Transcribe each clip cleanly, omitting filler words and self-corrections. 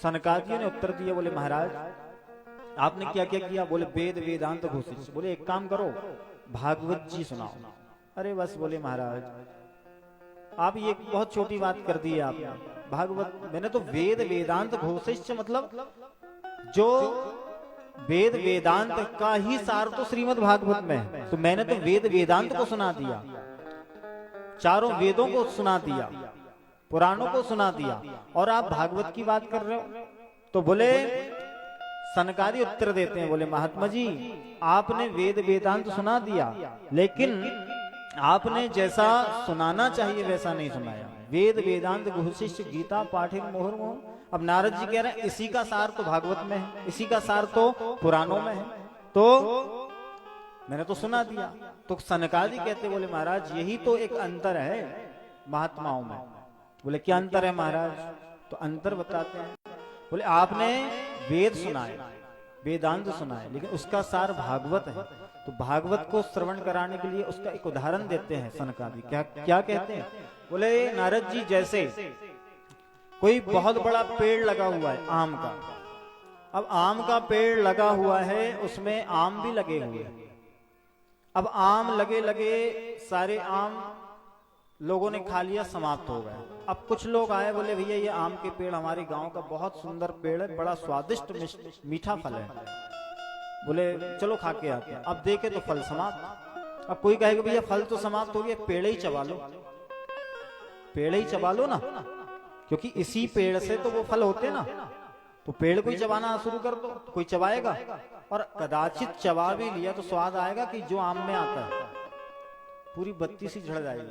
सनकादियों ने उत्तर दिया, बोले महाराज आपने क्या क्या किया? बोले वेद वेदांत घोषित। बोले एक काम करो, भागवत जी सुनाओ। अरे बस, बोले महाराज आप ये बहुत छोटी बात कर दी है आपने। भागवत, मैंने तो वेद वेदांत घोषित मतलब जो वेद वेदांत का ही सार तो श्रीमद् भागवत में है, तो मैंने तो वेद वेदांत को सुना दिया, चारों वेदों को सुना दिया, पुराणों को सुना दिया, और आप भागवत की बात कर रहे हो। तो बोले सनकादि उत्तर देते हैं, बोले महात्मा जी आपने वेद वेदांत सुना दिया, लेकिन आपने जैसा सुनाना चाहिए वैसा नहीं सुनाया। वेद वेदांत घोषिष्ठ गीता पाठिर मोहर मोहर। अब नारद जी कह रहे हैं इसी का सार तो भागवत में है, इसी का सार तो पुराणों में है, तो मैंने तो सुना दिया। तो सनकादि कहते, बोले महाराज यही तो एक अंतर है महात्माओं में। बोले क्या अंतर है महाराज? तो अंतर बताते हैं। बोले आपने वेद सुनाए, वेदांत सुनाए, लेकिन उसका सार भागवत है। तो भागवत को श्रवण कराने के लिए उसका एक उदाहरण देते हैं सनकादि। क्या क्या कहते हैं? बोले नारद जी जैसे कोई बहुत बड़ा पेड़ लगा हुआ है आम का। अब आम का पेड़ लगा हुआ है, उसमें आम भी लगे हुए हैं। अब आम लगे लगे सारे आम लोगों ने खा लिया, समाप्त हो गए। अब कुछ लोग आए, बोले भैया ये आम के पेड़ हमारे गांव का बहुत सुंदर पेड़ है, बड़ा स्वादिष्ट मीठा फल है, बोले चलो खा के आते हैं। अब देखे तो फल समाप्त। अब कोई कहेगा भैया फल तो समाप्त हो गया, पेड़ ही चबा लो, पेड़ ही चबा लो ना, क्योंकि इसी पेड़ से तो वो फल होते ना। तो पेड़ को ही चबाना शुरू कर दो, कोई चबाएगा, और कदाचित चबा भी लिया तो स्वाद आएगा कि जो आम में आता है, पूरी बत्ती सी झड़ जाएगी,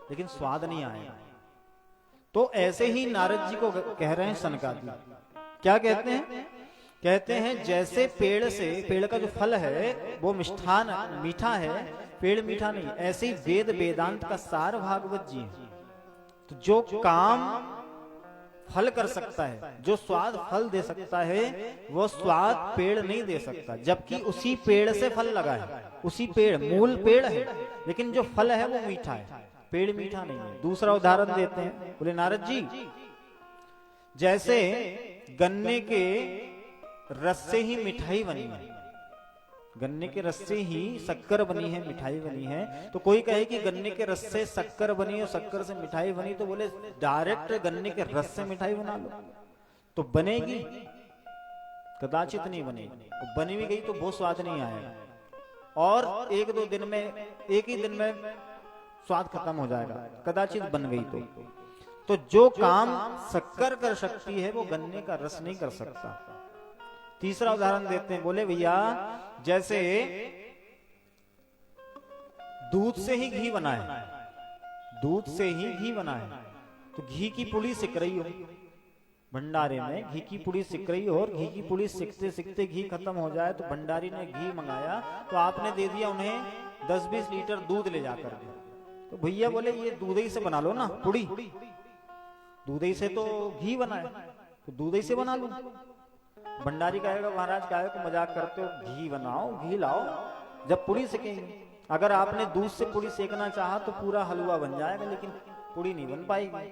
लेकिन स्वाद नहीं आएगा। तो ऐसे ही नारद जी को कह रहे हैं सनकादि। क्या कहते हैं? कहते हैं जैसे पेड़ से, पेड़ का जो फल है वो मिष्ठान मीठा है, पेड़ मीठा नहीं, ऐसे ही वेद वेदांत का सार भागवत जी है। तो जो काम फल कर सकता है, जो स्वाद फल दे सकता है, वो स्वाद पेड़ नहीं दे सकता, जबकि उसी पेड़ से फल लगा है, उसी पेड़, मूल पेड़ है, लेकिन जो फल है वो मीठा है, पेड़ मीठा नहीं है। दूसरा उदाहरण देते हैं, बोले नारद जी जैसे गन्ने के रस से ही मिठाई बनी है, गन्ने के रस से ही शक्कर बनी है, मिठाई बनी है। तो कोई कहे कि गन्ने के रस से शक्कर बनी और शक्कर से मिठाई बनी, तो बोले डायरेक्ट गन्ने के रस से मिठाई बना लो तो बनेगी? कदाचित नहीं बनेगी। तो बनी भी गई तो वो स्वाद नहीं आएगा, और एक दो दिन में, एक ही दिन में स्वाद खत्म हो जाएगा, कदाचित बन गई तो जो काम शक्कर कर सकती है वो गन्ने का रस नहीं कर सकता। तीसरा उदाहरण देते हैं, बोले भैया जैसे दूध से ही घी बना है, दूध से ही घी बना है, तो घी की पुड़ी सिक रही हो भंडारे में, घी की पुड़ी सिक रही हो, और घी की पुड़ी सिकते सिकते घी खत्म हो जाए, तो भंडारी ने घी मंगाया, तो आपने दे दिया उन्हें 10-20 लीटर दूध ले जाकर। तो भैया बोले ये दूध ही से बना लो ना पुड़ी, दूध ही से तो घी बना है, तो दूध ही से बना लो। भंडारी कहेगा महाराज क्या है तो मजाक करते हो, घी बनाओ, घी लाओ, जब पुड़ी सेकेंगे। अगर आपने दूध से पुड़ी सेकना चाहा तो पूरा हलवा बन जाएगा, लेकिन पुड़ी नहीं बन पाएगी।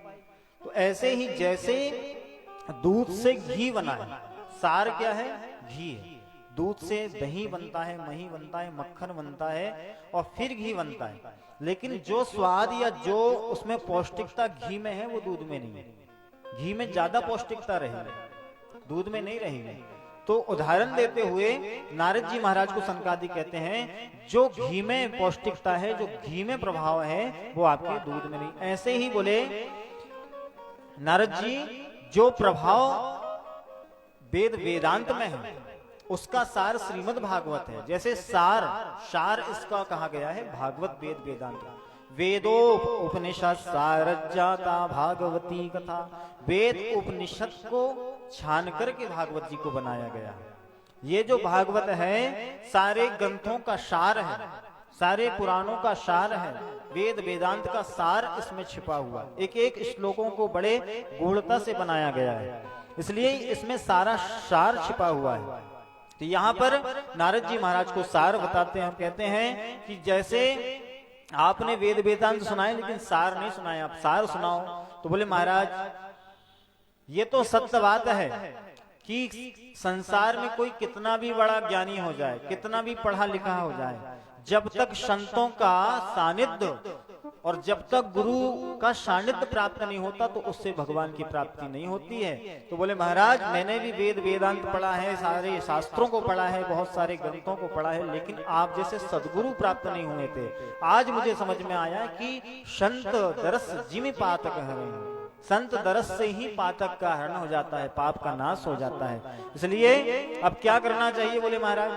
तो ऐसे ही जैसे दूध से घी बना है, सार क्या है? घी है। दूध से दही बनता है, मही बनता है, मक्खन बनता है, और फिर घी बनता है, लेकिन जो स्वाद या जो उसमें पौष्टिकता घी में है वो दूध में नहीं है। घी में ज्यादा पौष्टिकता रहेगी, दूध में नहीं रहेगी। तो उदाहरण देते हुए नारद जी महाराज को सनकादि कहते हैं जो घी में पौष्टिकता है, जो घी में प्रभाव है, वो आपके दूध में नहीं। ऐसे ही बोले नारद जी जो प्रभाव वेद वेदांत में है उसका सार श्रीमद् भागवत है। जैसे सार इसका कहा गया है भागवत वेद वेदांत। वेदो उपनिषद सारजाता भागवती कथा, वेद उपनिषद को छान करके भागवत जी को बनाया गया है। ये जो भागवत है सारे ग्रंथों का सार है, सारे पुराणों का सार है, वेद वेदांत का सार इसमें छिपा हुआ। एक एक श्लोकों को बड़े गूढ़ता से बनाया गया है, इसलिए इसमें सारा सार छिपा हुआ है। तो यहाँ पर नारद जी महाराज को सार बताते हैं, कहते हैं कि जैसे आपने वेद वेदांत सुनाए लेकिन सार नहीं सुनाया, आप सार सुनाओ। तो बोले महाराज ये तो सत्य बात है कि संसार में कोई कितना भी बड़ा ज्ञानी हो जाए, कितना भी पढ़ा लिखा हो जाए, जब तक संतों का सानिध्य और जब तक गुरु का सानिध्य प्राप्त नहीं होता तो उससे भगवान की प्राप्ति नहीं होती है। तो बोले महाराज मैंने भी वेद वेदांत पढ़ा है, सारे शास्त्रों को पढ़ा है, बहुत सारे ग्रंथों को पढ़ा है, लेकिन आप जैसे सदगुरु प्राप्त नहीं हुए थे। आज मुझे समझ में आया कि संत दरस जिमि पातक हरें, संत दरस से ही पातक का हरण हो जाता है, पाप का नाश हो जाता है। इसलिए अब क्या करना चाहिए? बोले महाराज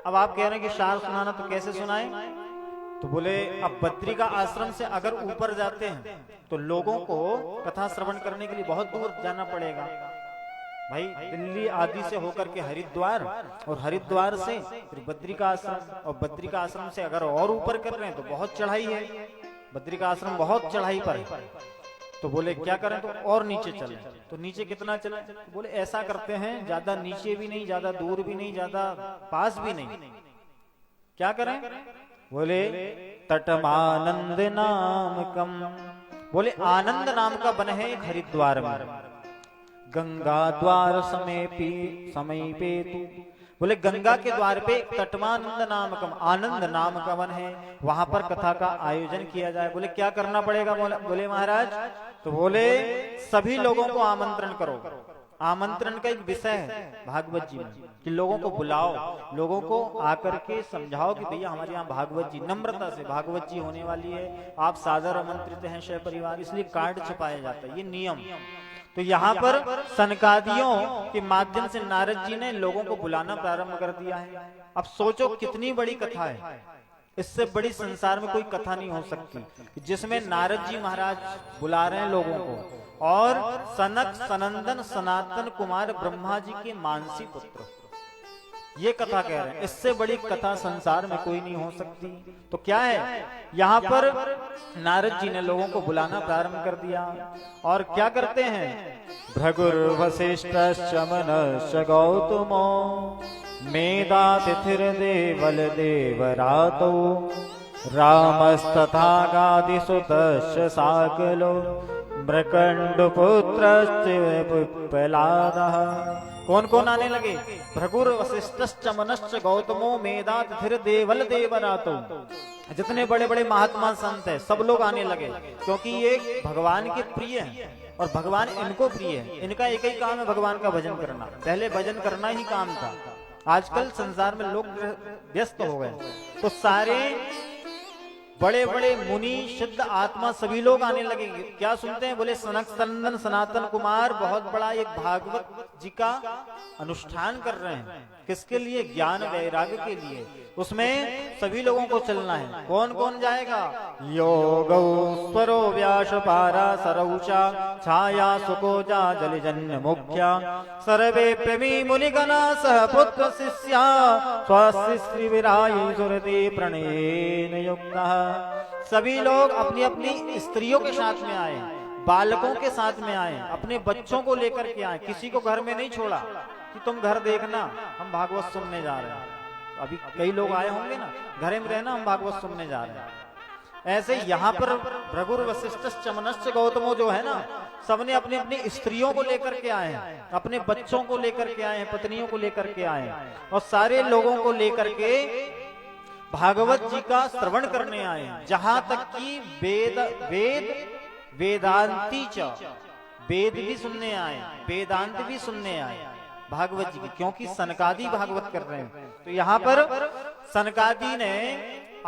अब आप कह रहे हैं कि शास्त्र सुनाना, तो कैसे सुनाएं? तो बोले अब बद्री का आश्रम से अगर ऊपर जाते हैं तो लोगों को कथा श्रवण करने के लिए बहुत दूर जाना पड़ेगा भाई, दिल्ली आदि से होकर के हरिद्वार, और हरिद्वार से फिर बद्री का आश्रम, और बद्री का आश्रम से अगर और ऊपर कर रहे हैं तो बहुत चढ़ाई है, बद्री का आश्रम बहुत चढ़ाई पर है। तो बोले क्या करें? तो और नीचे चले। तो नीचे कितना चले? तो बोले ऐसा करते हैं, ज्यादा नीचे भी नहीं, ज्यादा दूर भी नहीं, ज्यादा पास भी नहीं, क्या करें? बोले तटमानंद नाम कम, बोले आनंद नाम का वन है एक हरिद्वार में, गंगा द्वार समीपे तू, बोले गंगा के द्वार पे तटमानंद नाम कम, आनंद नाम का वन है, वहां पर कथा का आयोजन किया जाए। बोले क्या करना पड़ेगा? बोले महाराज तो बोले सभी लोगों को आमंत्रण करो। आमंत्रण का एक विषय है भागवत जी में कि लोगों को बुलाओ, लोगों को आकर के समझाओ कि भैया हमारे यहाँ भागवत जी, नम्रता से भागवत जी होने वाली है, आप सादर आमंत्रित हैं शय परिवार, इसलिए कार्ड छपाया जाता है, ये नियम। तो यहाँ पर सनकादियों के माध्यम से नारद जी ने लोगों को बुलाना प्रारंभ कर दिया है। अब सोचो कितनी बड़ी कथा है, इससे बड़ी संसार में कोई कथा नहीं हो सकती, जिसमें नारद जी महाराज बुला रहे हैं लोगों को, और सनक सनंदन सनातन कुमार ब्रह्मा जी के मानसी पुत्र, ये कथा कह रहे हैं। इससे बड़ी कथा संसार में कोई नहीं हो सकती। तो क्या है, यहाँ पर नारद जी ने लोगों को बुलाना प्रारंभ कर दिया, और क्या करते हैं? भृगुर वशिष्ठश्च मनश्च गौतमो मेधातिथिर देवल देवरातो रामस्तथा गादिसुतश्च साकलो मृकंड पुत्रश्च पिप्पलादः। कौन कौन आने लगे? भृगुर वशिष्ठश्च मनश्च गौतमो मेधातिथिर देवल देवरातो, जितने बड़े बड़े महात्मा संत है सब लोग आने लगे, क्योंकि ये भगवान के प्रिय हैं और भगवान इनको प्रिय है। इनका एक ही काम है भगवान का भजन करना, पहले भजन करना ही काम था। आजकल संसार में लोग व्यस्त हो गए, तो सारे बड़े बड़े मुनि सिद्ध आत्मा सभी लोग आने लगेंगे। क्या सुनते हैं? बोले सनक सनंदन सनातन कुमार बहुत बड़ा एक भागवत जी का अनुष्ठान कर रहे हैं। किसके लिए? ज्ञान वैराग्य के लिए। उसमें सभी लोगों को चलना है। कौन कौन जाएगा? योगौ स्वरो व्यास पारा सरौचा छाया सुकोजा जलजन्य मुख्या सर्वे प्रेमी मुनिगणा सह पुत्र शिष्या स्वस्य श्री विरायु सुरति प्रणयेन युक्तः। सभी लोग अपनी अपनी स्त्रियों के साथ में आए, बालकों के साथ में आए, अपने बच्चों को लेकर के आए, किसी को घर में नहीं छोड़ा कि तुम घर देखना हम भागवत सुनने जा रहे हैं। अभी कई लोग आए होंगे ना, घरे में रहना हम भागवत सुनने जा रहे हैं। ऐसे यहाँ पर भृगुर वशिष्ठ मनश्च गौतमो जो है ना, सबने अपनी अपनी स्त्रियों को लेकर के आए हैं, अपने बच्चों को लेकर के आए हैं, पत्नियों को लेकर के आए हैं, और सारे लोगों को लेकर के भागवत जी का श्रवण करने आए हैं। जहां तक कि वेदांती च, वेद भी सुनने आए, वेदांत भी सुनने आए भागवत जी की, क्योंकि सनकादि भागवत कर रहे हैं। तो यहाँ पर सनकादि ने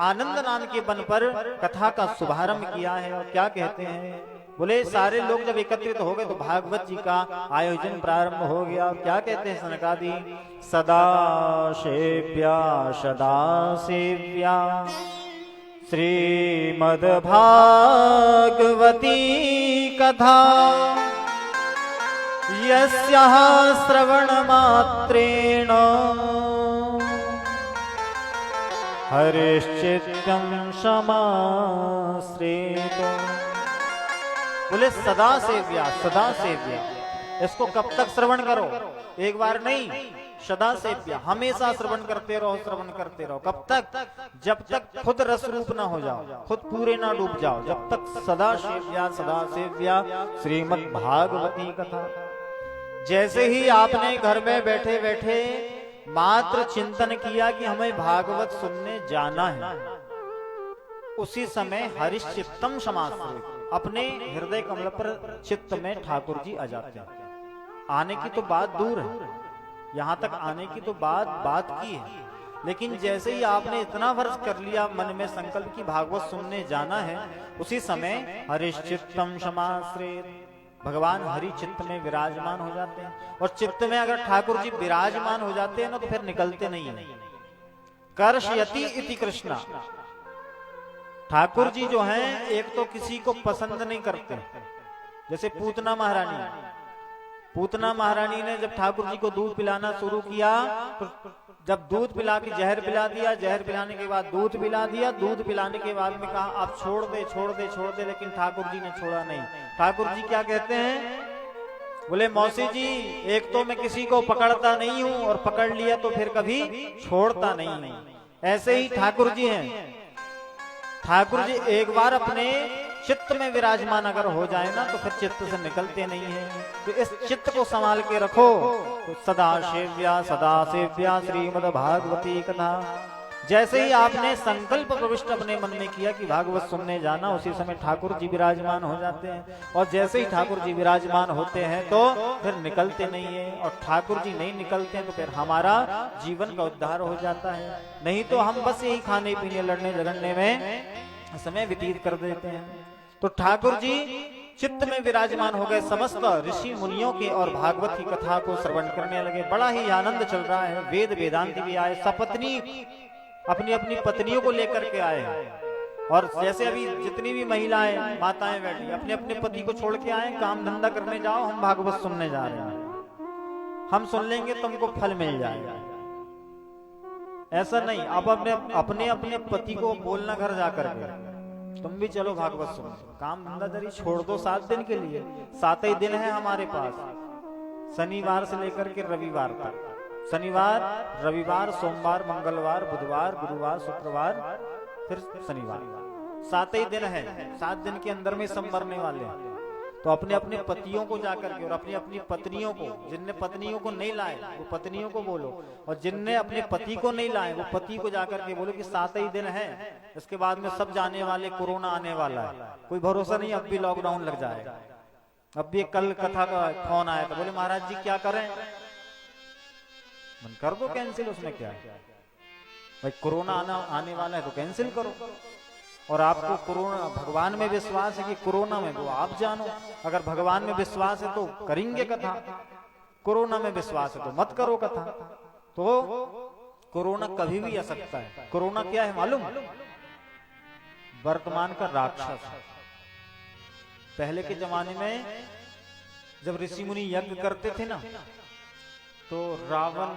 आनंद नाम के वन पर कथा का शुभारंभ किया है। और क्या कहते हैं? बोले सारे लोग जब एकत्रित हो गए तो भागवत जी का आयोजन प्रारंभ हो गया। और क्या कहते हैं सनकादि? सदा सेव्या सदा सेव्या श्रीमद् भागवती कथा यस्याः श्रवण मात्रेण हरिश्चित्तं समाश्रित। बोले सदा सेव्या, सदा सेव्या। इसको कब तक श्रवण करो? एक बार नहीं, सदा सेव्या, हमेशा श्रवण करते रहो, श्रवण करते रहो। कब तक? जब तक खुद रस रूप ना हो जाओ, खुद पूरे ना डूब जाओ, जब तक सदा सेव्या श्रीमद् भागवती कथा। जैसे ही आपने घर में बैठे बैठे मात्र चिंतन किया कि हमें भागवत सुनने जाना है, उसी समय हरिश्चित्तम समाश्रित अपने हृदय कमल पर चित्त में ठाकुर जी आ जाते हैं। आने की तो बात दूर है, यहां तक आने की तो बात की है, लेकिन जैसे ही आपने इतना वर्ष कर लिया मन में संकल्प की भागवत सुनने जाना है, उसी समय हरिश्चित्तम समाश्रित भगवान हरि चित्त में विराजमान हो जाते हैं। और चित्त में अगर ठाकुर जी विराजमान हो जाते हैं ना, तो फिर निकलते नहीं है। कर्षयति इति कृष्णा, ठाकुर जी जो हैं एक तो किसी को पसंद नहीं करते। जैसे पूतना महारानी ने जब ठाकुर जी को दूध पिलाना शुरू किया, तो जब दूध पिला के जहर पिला दिया, जहर पिलाने के बाद दूध पिला दिया, दूध पिलाने के बाद में कहा आप छोड़ दे, लेकिन ठाकुर जी ने छोड़ा नहीं। ठाकुर जी क्या कहते हैं, बोले मौसी जी एक तो मैं किसी को पकड़ता नहीं हूं, और पकड़ लिया तो फिर कभी छोड़ता नहीं। ऐसे ही ठाकुर जी हैं। ठाकुर जी एक बार अपने चित्त में विराजमान अगर हो जाए ना, तो फिर चित्त से निकलते नहीं है। तो इस चित्त को संभाल के रखो। तो सदा सेव्या श्रीमद् भागवती कथा। जैसे ही आपने संकल्प प्रविष्ट अपने मन में किया कि भागवत सुनने जाना, उसी समय ठाकुर जी विराजमान हो जाते हैं। और जैसे ही ठाकुर जी विराजमान होते हैं तो फिर निकलते नहीं है, और ठाकुर जी नहीं निकलते हैं तो फिर हमारा जीवन का उद्धार हो जाता है। नहीं तो हम बस यही खाने पीने लड़ने झगड़ने में समय व्यतीत कर देते हैं। तो ठाकुर जी चित्त में विराजमान हो गए, समस्त ऋषि मुनियों के और भागवत की कथा को श्रवण करने लगे। बड़ा ही आनंद चल रहा है। वेद वेदांति भी आए, सपत्नी अपनी अपनी पत्नियों को लेकर के आए, और जैसे अभी जितनी भी महिलाएं माताएं बैठी अपने अपने पति को छोड़ के आए, काम धंधा करने जाओ, हम भागवत सुनने जा रहे हैं, हम सुन लेंगे तुमको फल मिल जाएगा। ऐसा नहीं, आप अपने अपने पति को बोलना घर जाकर के तुम भी चलो भागवत सुनो। काम धंधा जरी छोड़ दो 7 दिन के लिए, 7 ही दिन है हमारे पास, शनिवार से लेकर के रविवार तक। शनिवार, रविवार, सोमवार, मंगलवार, बुधवार, गुरुवार, शुक्रवार, फिर शनिवार, 7 ही दिन है। 7 दिन के अंदर में सब मरने वाले हैं। तो अपने अपने पतियों को जाकर के और अपनी अपनी पत्नियों को, जिनने पत्नियों को नहीं लाए वो पत्नियों को बोलो, और जिनने अपने पति को नहीं लाए वो पति को जाकर के बोलो कि 7 ही दिन है, इसके बाद में सब जाने वाले, कोरोना आने वाला है, कोई भरोसा नहीं, अब भी लॉकडाउन लग जाएगा। अब भी कल कथा का फोन आया था, बोले महाराज जी क्या करें, मन कर दो कैंसिल, उसमें क्या है भाई, कोरोना आने वाला है तो कैंसिल करो। और आपको कोरोना, भगवान में विश्वास है कि कोरोना में वो आप जानो, अगर भगवान में विश्वास है तो करेंगे कथा, कोरोना में विश्वास है तो मत करो कथा। तो कोरोना कभी भी आ सकता है। कोरोना क्या है मालूम, वर्तमान का राक्षस। पहले के जमाने में जब ऋषि मुनि यज्ञ करते थे ना, तो रावण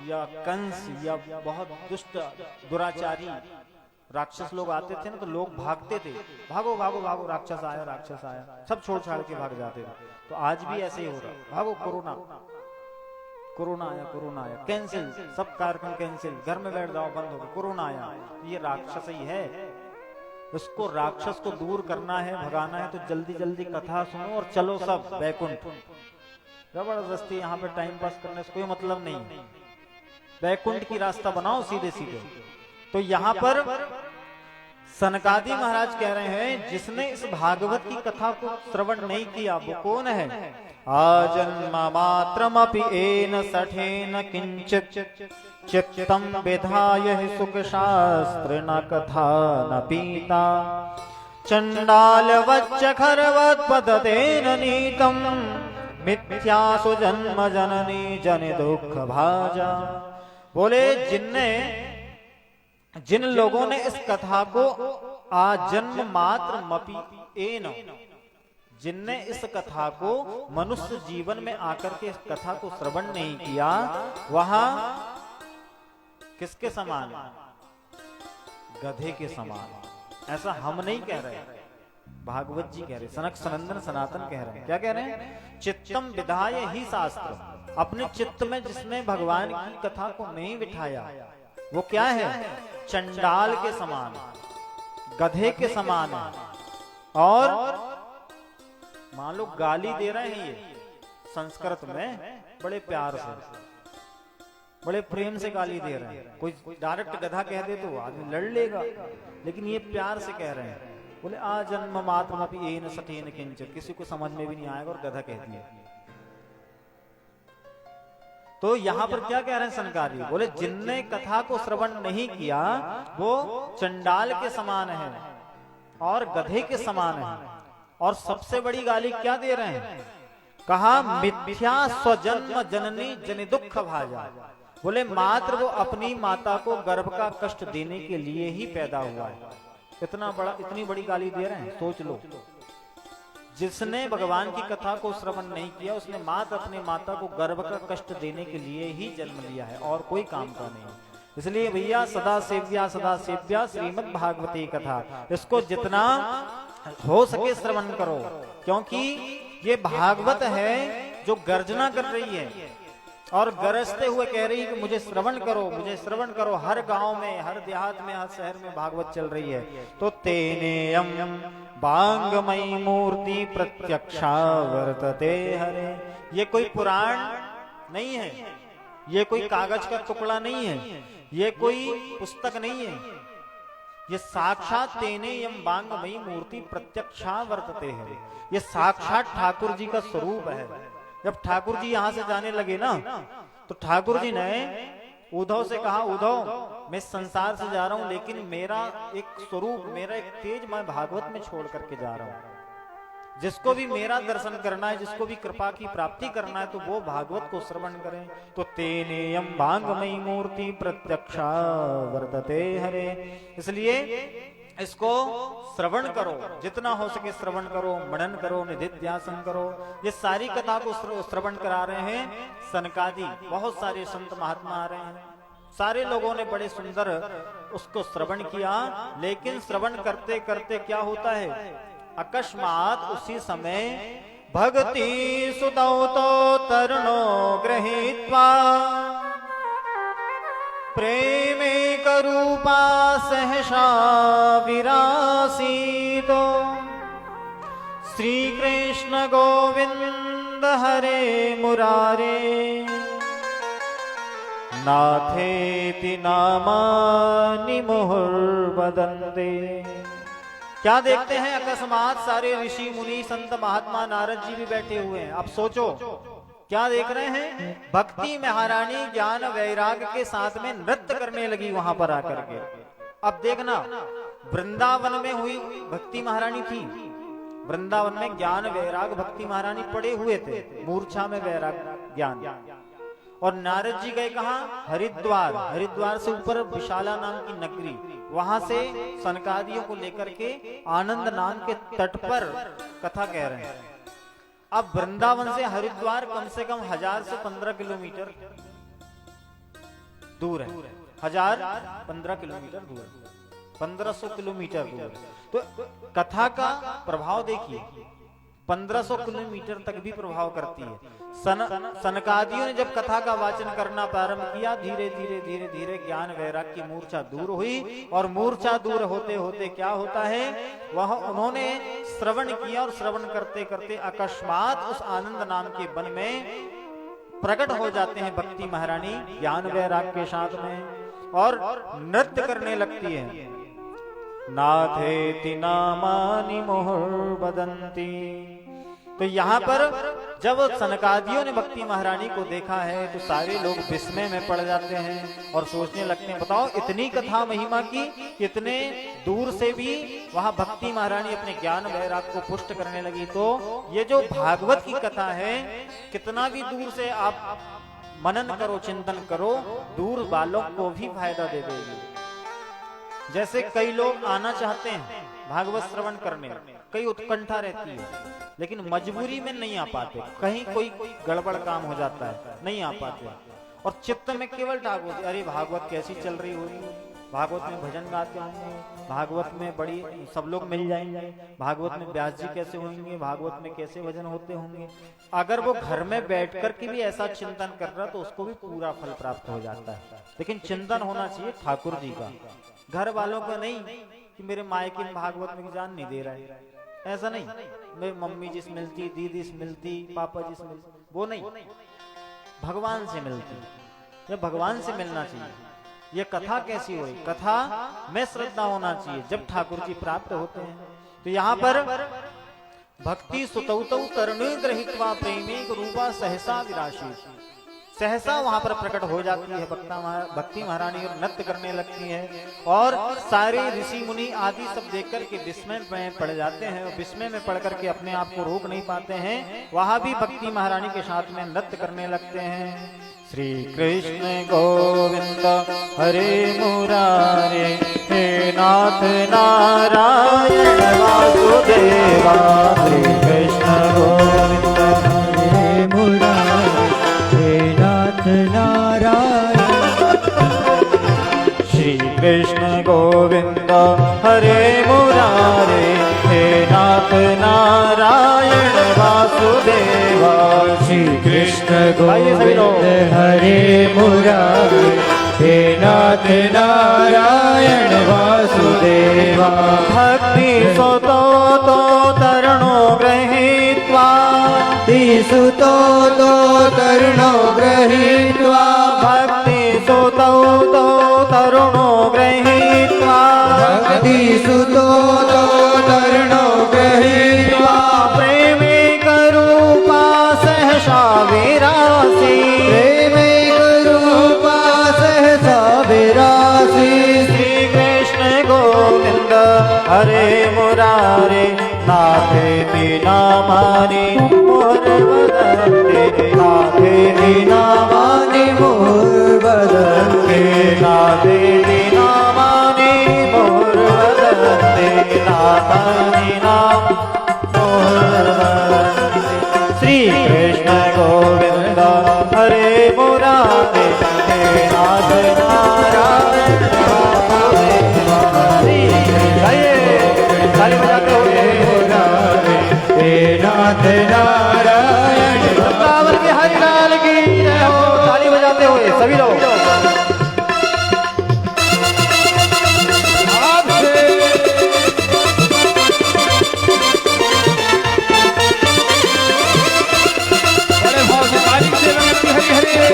या कंस या बहुत दुष्ट दुराचारी राक्षस लोग आते थे ना, तो लोग भागते थे, भागो भागो भागो, राक्षस आया राक्षस आया, सब छोड़ छाड़ के भाग जाते थे। तो आज भी ऐसे ही हो रहा, भागो कोरोना, कोरोना आया, कैंसिल, सब कार्यक्रम कैंसिल, घर में बैठ जाओ, बंद हो गया, कोरोना आया। ये राक्षस ही है, उसको राक्षस को दूर करना है, भगाना है, तो जल्दी जल्दी कथा सुनो और चलो सब बैकुंठ। जबरदस्ती यहाँ पे टाइम पास करने से कोई मतलब नहीं, बैकुंठ की रास्ता बनाओ सीधे सीधे। तो यहाँ पर सनकादि महाराज कह रहे हैं, जिसने इस भागवत की कथा को श्रवण नहीं किया वो कौन है। आजन्म मात्रमपि एन सठेन किंचित चित्तम विधाय सुख शास्त्र न कथा न पीता चंडाल वच्च खरवत पदतेन नीतम मिथ्यासु जन्म जननी जन दुख भाजा। बोले जिन लोगों ने इस कथा को आजन्म मात्र मपि एन, जिनने इस कथा को मनुष्य जीवन में आकर के इस कथा को श्रवण नहीं किया, वहां किसके समान, गधे के समान। ऐसा हम नहीं कह रहे, भागवत जी कह रहे, सनक सनंदन सनातन कह रहे हैं। क्या कह रहे हैं, चित्तम विधाय ही शास्त्र। अपने चित्त में जिसने भगवान की कथा को नहीं बिठाया वो क्या है, चंडाल के समान, गधे के समान है। और मान लो गाली दे रहे हैं ये, संस्कृत में बड़े प्यार से, बड़े प्रेम से गाली दे रहे हैं। कोई डायरेक्ट गधा कह दे तो आदमी लड़ लेगा, लेकिन ये प्यार से कह रहे हैं। बोले आ जन्म मात्रमपि येन सठेन किंचित्, किसी को समझ में भी नहीं आएगा और गधा कह दिया। तो यहाँ पर क्या कह रहे हैं सनकादी? बोले जिनने कथा को श्रवण नहीं किया वो चंडाल के समान है और गधे के समान है। और सबसे बड़ी गाली क्या दे रहे हैं? कहा मिथ्या स्वजन्म जननी जनि दुख भाजा। बोले मात्र वो अपनी माता को गर्भ का कष्ट देने के लिए ही पैदा हुआ है। इतनी बड़ी गाली दे रहे हैं, सोच लो। जिसने भगवान की कथा को श्रवण नहीं किया उसने मात्र अपने माता को गर्भ का कष्ट देने के लिए ही जन्म लिया है और कोई काम का नहीं। इसलिए भैया सदा सेव्या श्रीमद् भागवती कथा, इसको जितना हो सके श्रवण करो, क्योंकि ये भागवत है जो गर्जना कर रही है और गरजते हुए कह रही है कि मुझे श्रवण करो, मुझे श्रवण करो। हर गांव में, हर देहात में, हर शहर में भागवत चल रही है। तो तेनेयम बांगमयी मूर्ति प्रत्यक्षा वर्तते हरे। ये कोई पुराण नहीं है, ये कोई कागज का टुकड़ा नहीं है, ये कोई पुस्तक नहीं है, ये साक्षात तेनेयम बांगमयी मूर्ति प्रत्यक्षा वर्तते हरे। ये साक्षात ठाकुर जी का स्वरूप है। जब ठाकुर जी यहां से जाने लगे ना, तो ठाकुर जी ने उद्धव से कहा, उद्धव मैं संसार से जा रहा हूं, लेकिन मेरा एक स्वरूप, मेरा एक तेज मैं भागवत में छोड़ करके जा रहा हूं। जिसको भी मेरा दर्शन करना है, जिसको भी कृपा की प्राप्ति करना है, तो वो भागवत को श्रवण करें। तो तेनेयम भांगमयी मूर्ति प्रत्यक्षा वर्तते हरे। इसलिए इसको श्रवण करो, जितना हो सके श्रवण करो, मनन करो, निधिध्यासन करो। ये सारी कथा को श्रवण करा रहे हैं सनकादि। बहुत सारे संत महात्मा आ रहे हैं, सारे लोगों ने बड़े सुंदर उसको श्रवण किया। लेकिन श्रवण करते करते क्या होता है, अकस्मात उसी समय भक्ति सुतौ तो तरुणो गृहीत्वा प्रेमे करूपा सहसा विरासीतो श्री कृष्ण गोविंद हरे मुरारे नाथेति नामानि मुहुर्वदन्ते। क्या देखते हैं, अकस्मात सारे ऋषि मुनि संत महात्मा नारद जी भी बैठे हुए हैं। अब सोचो क्या देख रहे हैं, भक्ति महारानी ज्ञान वैराग के साथ में नृत्य करने लगी वहां पर आकर के। अब देखना, वृंदावन में हुई भक्ति महारानी थी, वृंदावन में ज्ञान वैराग भक्ति महारानी पड़े हुए थे, मूर्छा में वैराग ज्ञान। और नारद जी गए कहां, हरिद्वार। हरिद्वार से ऊपर विशाला नाम की नगरी, वहां से सनकादियों को लेकर के आनंद नाम के तट पर कथा कह रहे हैं। अब वृंदावन से हरिद्वार कम से कम 1000 से 15 किलोमीटर दूर है। 1015 किलोमीटर दूर, 1500 किलोमीटर दूर। तो कथा का प्रभाव देखिए, 1500 किलोमीटर तक भी प्रभाव करती है। सनकादियों ने जब कथा का वाचन करना प्रारंभ किया, धीरे धीरे धीरे धीरे ज्ञान वैराग की मूर्छा दूर हुई। और मूर्छा दूर होते होते क्या होता है, वह उन्होंने श्रवण किया और श्रवण करते करते अकस्मात उस आनंद नाम के वन में प्रकट हो जाते हैं भक्ति महारानी ज्ञान वैराग के साथ में, और नृत्य करने लगती है। नाथेति नामानि मुहुर्वदन्ति। तो यहाँ पर जब सनकादियों ने भक्ति महारानी को देखा है तो सारे लोग विस्मय में पड़ जाते हैं और सोचने लगते हैं, बताओ इतनी कथा महिमा की, इतने दूर से भी वहां भक्ति महारानी अपने ज्ञान वैराग को पुष्ट करने लगी। तो ये जो भागवत की कथा है, कितना भी दूर से आप मनन करो, चिंतन करो, दूर वालों को भी फायदा दे देगी। जैसे कई लोग आना चाहते हैं भागवत श्रवण करने, कई उत्कंठा रहती है, लेकिन मजबूरी में नहीं आ पाते, कहीं कोई गड़बड़ काम हो जाता है, नहीं आ पाते। और चित्त में केवल टाक होती, अरे भागवत कैसी चल रही होगी, भागवत में भजन गाते होंगे, भागवत में बड़ी सब लोग मिल जाएंगे, भागवत में व्यास जी कैसे होंगे, भागवत में कैसे भजन होते होंगे। अगर वो घर में बैठ कर के भी ऐसा चिंतन कर रहा तो उसको भी पूरा फल प्राप्त हो जाता है। लेकिन चिंतन होना चाहिए ठाकुर जी का, घर वालों का नहीं कि मेरे मायके में भागवत में जान नहीं दे रहा है, ऐसा नहीं। मेरी मम्मी जिस मिलती, दीदी से मिलती, पापा जिस मिलती, वो नहीं, भगवान से मिलती है। ये भगवान से मिलना चाहिए। ये कथा कैसी हुई? कथा में श्रद्धा होना चाहिए जब ठाकुर जी प्राप्त होते हैं। तो यहाँ पर भक्ति सुतौतौ तरुणी ग्रहित्वा प्रेमी रूपा सहसा विराशी, सहसा वहां पर प्रकट हो जाती है भक्ति महारानी और नृत्य करने लगती है। और सारे ऋषि मुनि आदि सब देख करके विस्मय में पड़ जाते हैं और विस्मय में पड़ करके अपने आप को रोक नहीं पाते हैं। वहां भी भक्ति महारानी के साथ में नृत्य करने लगते हैं। श्री कृष्ण गोविंद हरे मुरारे, हे नाथ नारायण वासुदेवा। श्री कृष्ण गोविंद हरे मुरारे, हे नाथ नारायण। श्री कृष्ण गोविंद हरे मुरारे, हे नाथ नारायण वासुदेवा। श्री कृष्ण गोविंद हरे मुरारे, हे नाथ नारायण वासुदेवा। भक्ति सुतो तो तरुणो गृहीत्वा, सुतो तो तरुणो गृहीत्वा। भक्ति सुतो तो तरुणो गृहीत्वा, भक्ति सुतो तो तरुणो गृहीत्वा। प्रेमिक रूपा सहसा विरासी, प्रेमिक रूपा सहसा विरासी। श्री कृष्ण गोविंद हरे मुरारे, नाथे दीना मानी मोर बदंते। नाथे दीना मानी मोर बदंते, नाथे दीना मानी मोर बदंते, नाथा दीना मोर बदंते। श्री कृष्ण गोविंद हरे मुरारे, हे नाथ नारायण वासुदेवा। ताली बजाते हुए हे नाथ नारायण वृंदावन के हरि लाल की जय हो। ताली बजाते हुए सभी लोग। बड़े भाव से ताली से लगती हरि हरि।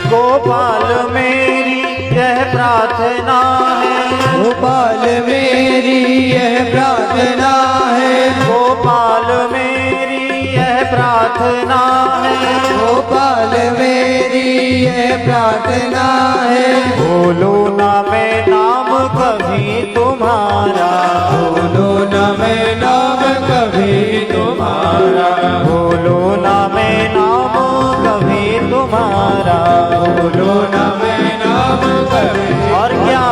गोपाल मेरी यह प्रार्थना है, गोपाल मेरी यह प्रार्थना है। गोपाल मेरी यह प्रार्थना है, गोपाल मेरी यह प्रार्थना है। बोलो ना मैं नाम कभी तुम्हारा, बोलो न मैं नाम कभी तुम्हारा। बोलो ना मैं नाम कभी तुम्हारा। बोलो न मैं नाम कभी। और क्या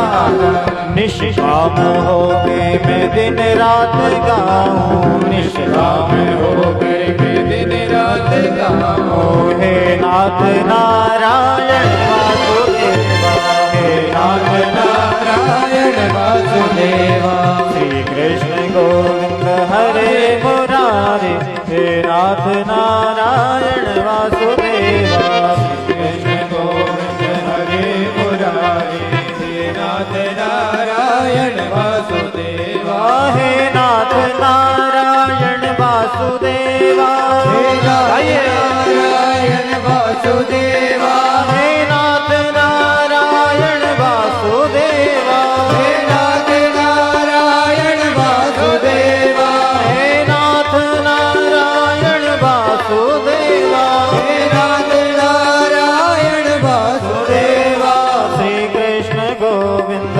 निष्काम हो के मैं दिन रात गाऊं, निष्काम हो गए मैं दिन रात गाऊं। हे नाथ नारायण वासुदेवा, हे नाथ नारायण वासुदेवा। श्री कृष्ण गोविंद हरे मुरारे, हे नाथ नारायण वासुदेवा। कृष्ण गोविंद हरे मुरारे, हे नाथ नारायण वासुदेवा। हे नाथ नारायण वासुदेवा, हे नारायण वासुदेवा। हे नाथ नारायण वासुदेवा, हे नाथ नारायण वासुदेवा। हे नाथ नारायण वासुदेवा, हे नाथ नारायण वासुदेवा। श्री कृष्ण गोविंद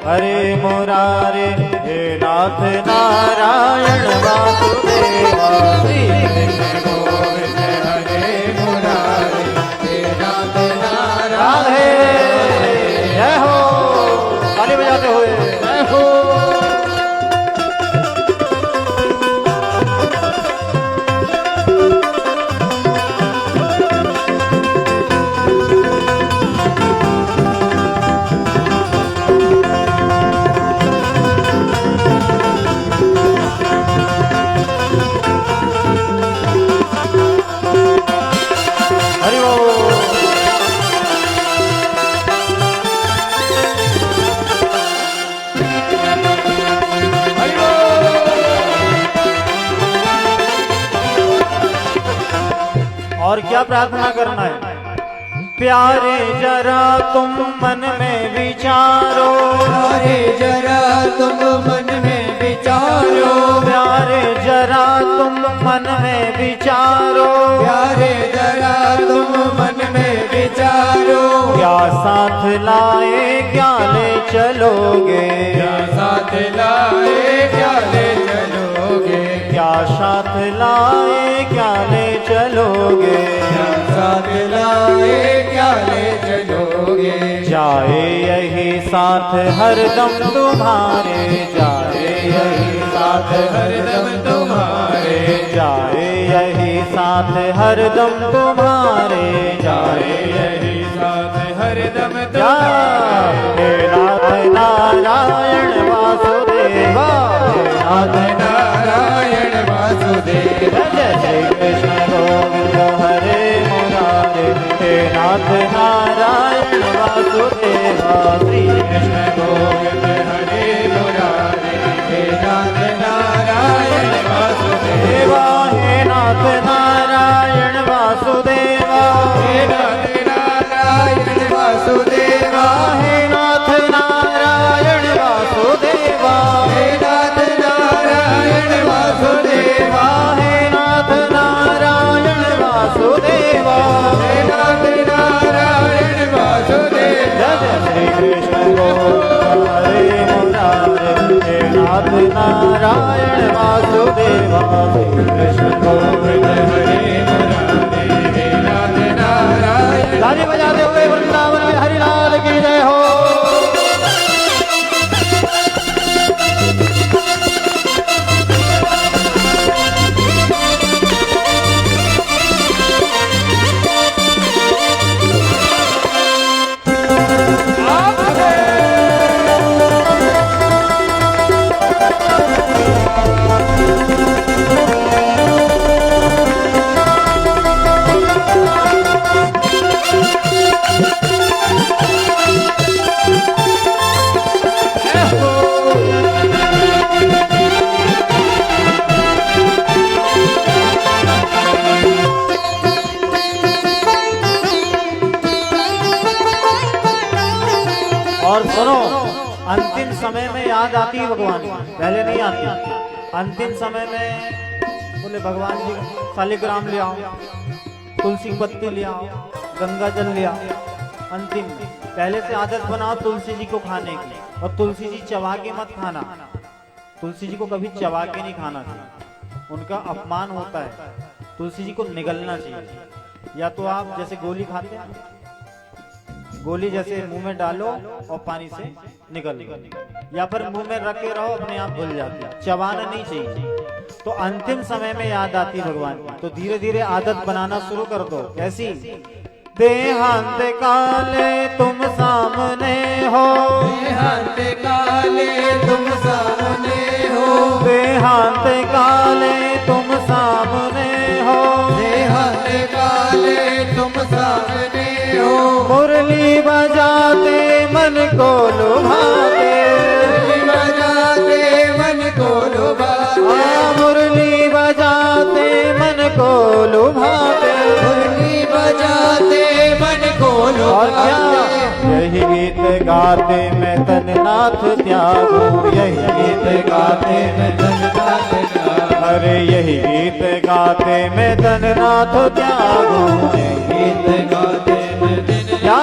हरे मुरारे, हे नाथ नारायण वासुदेवा। श्री कृष्ण गोविंद हरे मुरारे, हे नाथ नारायण। राधे जय हो। ताली बजाते हुए जय हो। क्या प्रार्थना करना है? प्यारे जरा तुम मन में विचारो, प्यारे जरा तुम मन में विचारो, प्यारे जरा तुम मन में विचारो, प्यारे जरा तुम मन में विचारो। क्या साथ लाए क्या ले चलोगे, क्या साथ लाए क्या ले चलोगे, क्या साथ लाए क्या ले चलोगे, क्या साथ लाए क्या ले चलोगे। जाए यही साथ हरदम तुम्हारे, जाए यही साथ हरदम तुम्हारे, जाए यही साथ हरदम तुम्हारे, जाए यही साथ हरदम जा तुम्हारे। हे नाथ नारायण वासुदेवा, हे नाथ नारायण वासुदेव, जय जय कृष्ण गोविंद हरे मुरारे, हे नाथ नारायण वासुदेवा, श्री कृष्ण गोविंद हरे मुरारे, हे नाथ नारायण वासुदेव, देवा, हे नाथ नारायण वासुदेवा, हे नाथ नारायण वासुदेव, हे नाथ नारायण वासुदेवा, हे नाथ नारायण वासुदेव, हे नाथ नारायण वासुदेवा, हे नाथ नारायण वासुदेव। जय जय श्री कृष्ण गोविंद हरे मुरारे, हे नाथ नारायण वासुदेवा, श्री कृष्ण गोविंद हरे मुरारे, हे नाथ नारायण। ताली बजाते हुए वृंदावन में हरिलाल की जय हो। और सुनो, अंतिम समय में याद आती है भगवान की, पहले नहीं आती। अंतिम समय में बोले भगवान जी शालिग्राम ले आओ, तुलसी पत्ती ले आओ, गंगा जल ले आओ। अंतिम में पहले से आदत बनाओ तुलसी जी को खाने की, और तुलसी जी चबा के मत खाना। तुलसी जी को कभी चबा के नहीं खाना चाहिए, उनका अपमान होता है। तुलसी जी को निगलना चाहिए। या तो आप जैसे गोली खाते हैं, गोली जैसे मुंह में डालो और पानी से निकल, या फिर मुंह में रख के रहो, अपने आप भूल जाती है। चबाना नहीं चाहिए। तो अंतिम समय में याद आती भगवान की, तो धीरे धीरे आदत बनाना शुरू कर दो। कैसी? देहांत काले तुम सामने हो, देहांत काले तुम सामने हो, देहांत काले तुम सामने हो, देहांत काले तुम सामने हो। मुरली बजाते मन को लुभाते, मुरली बजाते मन को लुभाते, मुरली बजाते मन को लुभाते, मुरली बजाते मन को और क्या? लुभाते। यही गीत गाते मैं तननाथ त्यागूं, यही गीत गाते मैं तननाथ त्यागूं, अरे यही गीत गाते मैं तननाथ त्यागूं, गीत गाते मैं क्या?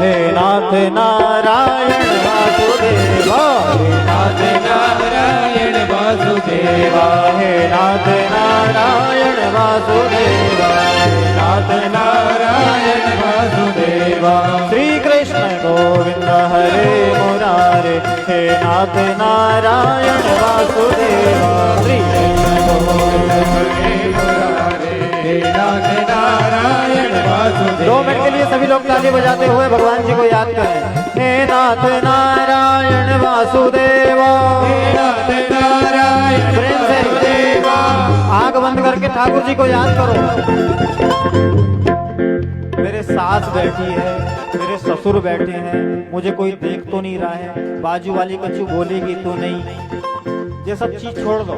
हे नाथ नारायण वासुदेवा, हे नाथ नारायण वासुदेवा, हे नाथ नारायण वासुदेवा, हे नाथ नारायण वासुदेवा। श्री कृष्ण गोविंद हरे मुरारे, हे नाथ नारायण वासुदेवा, श्री कृष्ण गोविंद हरे मुरारे, हे नाथ नारायण वासुदेवा। 2 मिनट के लिए सभी लोग ताली बजाते हुए भगवान जी को याद करें। हे नाथ नारायण वासुदेवा, हे नाथ नारायण प्रेम से वासुदेवा। आंख बंद करके ठाकुर जी को याद करो। मेरे सास बैठी है, मेरे ससुर बैठे हैं, मुझे कोई देख तो नहीं रहा है, बाजू वाली कछु बोलेगी तो नहीं। ये सब चीज छोड़ दो।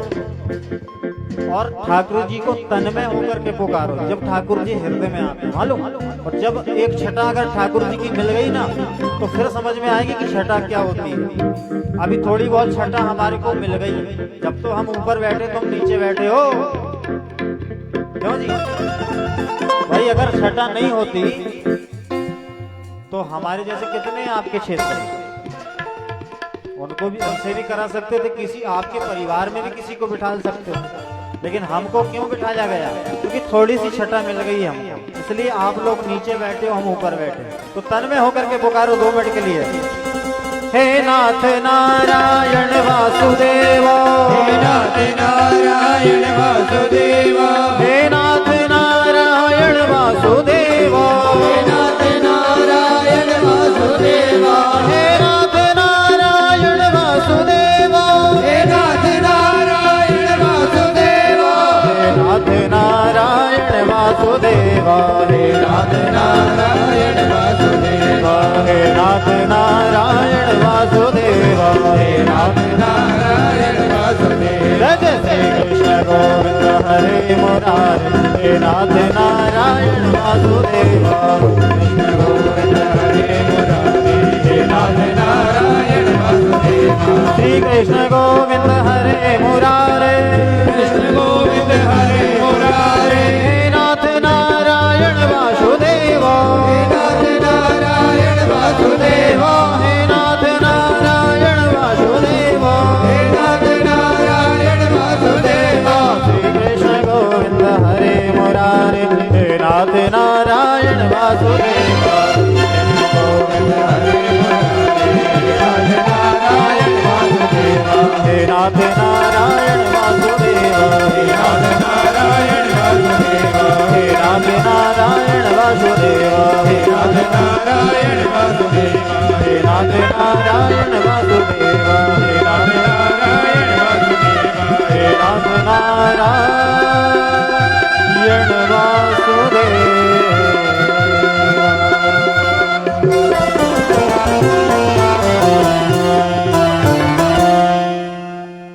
और ठाकुर जी को तन में होकर के पुकारो, जब ठाकुर जी हृदय में आते हैं मालूम। और जब एक छटा अगर ठाकुर जी की मिल गई ना तो फिर समझ में आएगी कि छटा क्या होती है। अभी थोड़ी बहुत छटा हमारे को मिल गई, जब तो हम ऊपर बैठे तुम नीचे बैठे हो, क्यों जी भाई? अगर छटा नहीं होती तो हमारे जैसे कितने आपके क्षेत्र में, उनको भी, उनसे भी करा सकते थे, किसी आपके परिवार में भी किसी को बिठा सकते थे, लेकिन हमको क्यों बिठाया गया? क्योंकि थोड़ी सी छटा मिल गई हमको, इसलिए आप लोग नीचे बैठे हो, हम ऊपर बैठे। तो तन में होकर के पुकारो 2 मिनट के लिए। हे नाथ नारायण वासुदेव, हे नाथ नारायण वासुदेव, हे नाथ नारायण वासुदेव, हे नाथ नारायण वासुदेव, हे नाथ नारायण वासुदेव, हे नाथ नारायण वासुदेव, हे नाथ नारायण वासुदेव, हे नाथ नारायण वासुदेव, हे नाथ नारायण वासुदेव, हे नाथ नारायण वासुदेव। जय जय श्री कृष्ण गोविंद हरे मुरारे, हे नाथ नारायण वासुदेव, कृष्ण गोविंद हरे मुरारे, हे नाथ नारायण वासुदेव। श्री कृष्ण गोविंद हरे मुरारे, कृष्ण गोविंद हरे मुरारे, हे नाथ नारायण वासुदेव, हे नाथ नारायण वासुदेव, हे नाथ नारायण वासुदेव, हे नाथ नारायण वासुदेव। श्री कृष्ण गोविंद हरे मुरारे, हे नाथ नारायण वासुदेव, गोविंद हरे मुरारे, हे नाथ नारायण वासुदेव, हे नाथ नारायण वासुदेव, हे नाथ नारायण वासुदेव, हे नाथ नारायण वासुदेव, हे नाथ नारायण वासुदेव, हे नाथ नारायण वासुदेव, हे नाथ नारायण वासुदेव, हे नाथ नारायण वासुदेव।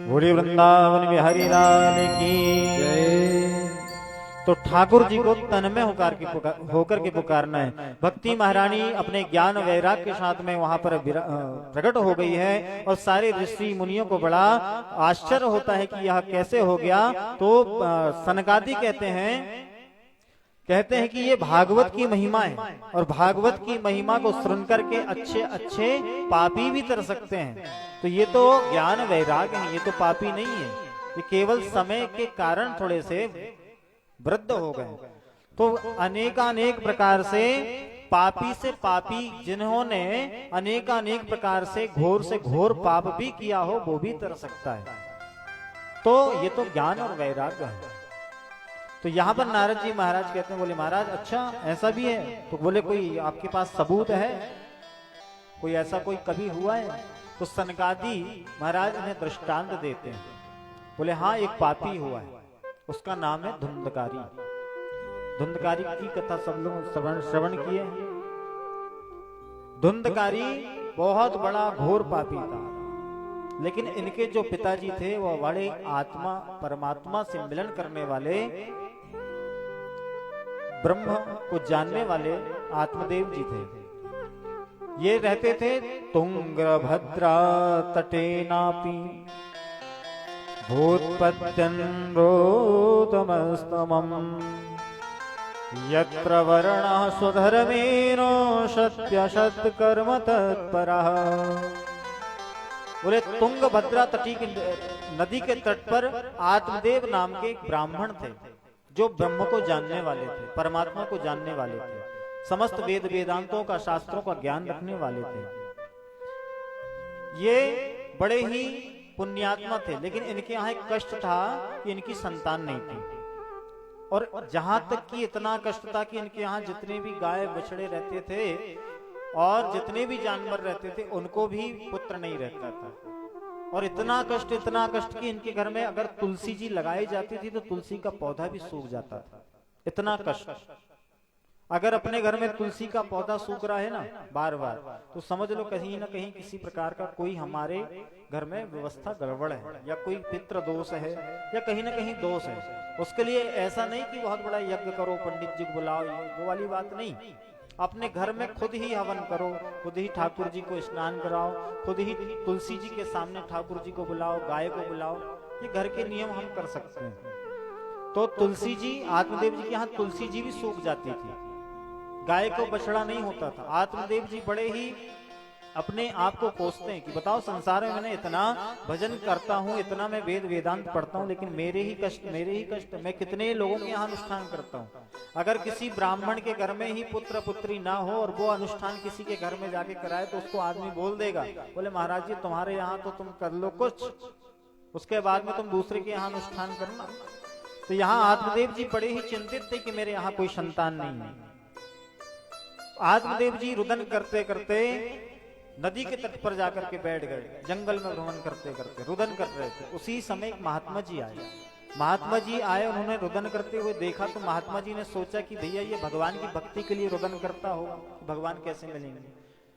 बोलिए वृंदावन बिहारी लाल की जय। तो ठाकुर जी को तन में होकर के पुकारना है। भक्ति महारानी अपने ज्ञान वैराग के साथ में वहां पर प्रकट हो गई है और सारे ऋषि मुनियों को बड़ा आश्चर्य होता है कि यह कैसे हो गया। तो सनकादि कहते हैं कि ये भागवत की महिमा है और भागवत की महिमा को सुन करके अच्छे अच्छे पापी भी तर सकते हैं। तो ये तो ज्ञान वैराग है, ये तो पापी नहीं है, ये केवल समय के कारण थोड़े से वृद्ध हो गए। तो अनेकानेक प्रकार से पापी जिन्होंने अनेकानेक प्रकार से घोर पाप भी किया हो वो भी तर सकता है। तो ये तो ज्ञान और वैराग्य है। तो यहाँ पर नारद जी महाराज कहते हैं, बोले महाराज अच्छा ऐसा भी है? तो बोले कोई आपके पास सबूत है, कोई ऐसा कोई कभी हुआ है? तो सनकादि महाराज उन्हें दृष्टांत देते हैं। बोले हाँ एक पापी हुआ है, उसका नाम है धुंधकारी। धुंधकारी की कथा सब लोग श्रवण किए। धुंधकारी बहुत बड़ा घोर पापी था, लेकिन इनके जो पिताजी थे वो बड़े आत्मा परमात्मा से मिलन करने वाले, ब्रह्म को जानने वाले आत्मदेव जी थे। ये रहते थे तुंगभद्रा तटे नापी भूतपत्यन् रोदमस्तमम् यत्र वर्णः स्वधर्मेनो सत्यशत कर्म तत्परः। बोले तुंगभद्रा तटी की नदी के तट पर आत्मदेव नाम के एक ब्राह्मण थे जो ब्रह्म को जानने वाले थे, परमात्मा को जानने वाले थे, समस्त वेद वेदांतों का शास्त्रों का ज्ञान रखने वाले थे। ये बड़े ही पुण्यात्मा थे, लेकिन इनके यहाँ एक कष्ट था कि इनकी संतान नहीं थी। और जहां तक कि इतना कष्ट था कि इनके यहाँ जितने भी गाय बछड़े रहते थे और जितने भी जानवर रहते थे उनको भी पुत्र नहीं रहता था। और इतना कष्ट कि इनके घर में अगर तुलसी जी लगाई जाती थी तो तुलसी का पौधा भी सूख जाता था, इतना कष्ट। अगर अपने घर में तुलसी का पौधा सूख रहा है ना बार बार, तो समझ लो कहीं ना कहीं किसी प्रकार का कोई हमारे घर में व्यवस्था गड़बड़ है, या कोई पितृ दोष है, या कहीं ना कहीं दोष है। उसके लिए ऐसा नहीं कि बहुत बड़ा यज्ञ करो, पंडित जी को बुलाओ, वो वाली बात नहीं। अपने घर में खुद ही हवन करो, खुद ही ठाकुर जी को स्नान कराओ, खुद ही तुलसी जी के सामने ठाकुर जी को बुलाओ, गाय को बुलाओ। ये घर के नियम हम कर सकते हैं। तो तुलसी जी, आत्मदेव जी के यहाँ तुलसी जी भी सूख जाती थी, गाय को बछड़ा नहीं होता था। आत्मदेव जी बड़े ही अपने आप को कोसते हैं कि बताओ संसार में मैंने इतना भजन करता हूँ, इतना मैं वेद वेदांत पढ़ता हूँ, लेकिन मेरे ही कष्ट मैं कितने लोगों के यहाँ अनुष्ठान करता हूँ। अगर किसी ब्राह्मण के घर में ही पुत्र पुत्री ना हो और वो अनुष्ठान किसी के घर में जाके कराए, तो उसको आदमी बोल देगा, बोले महाराज जी तुम्हारे यहाँ तो तुम कर लो कुछ, उसके बाद में तुम दूसरे के यहाँ अनुष्ठान करना। तो यहाँ आत्मदेव जी बड़े ही चिंतित थे कि मेरे यहाँ कोई संतान नहीं है। आत्मदेव जी रुदन करते करते नदी के तट पर जाकर के बैठ गए, जंगल में भ्रमण करते करते रुदन कर रहे थे। उसी समय एक महात्मा जी आए। महात्मा जी आए, उन्होंने रुदन करते हुए देखा, तो महात्मा जी ने सोचा कि भैया ये भगवान की भक्ति के लिए रुदन करता होगा, भगवान कैसे मिलेंगे।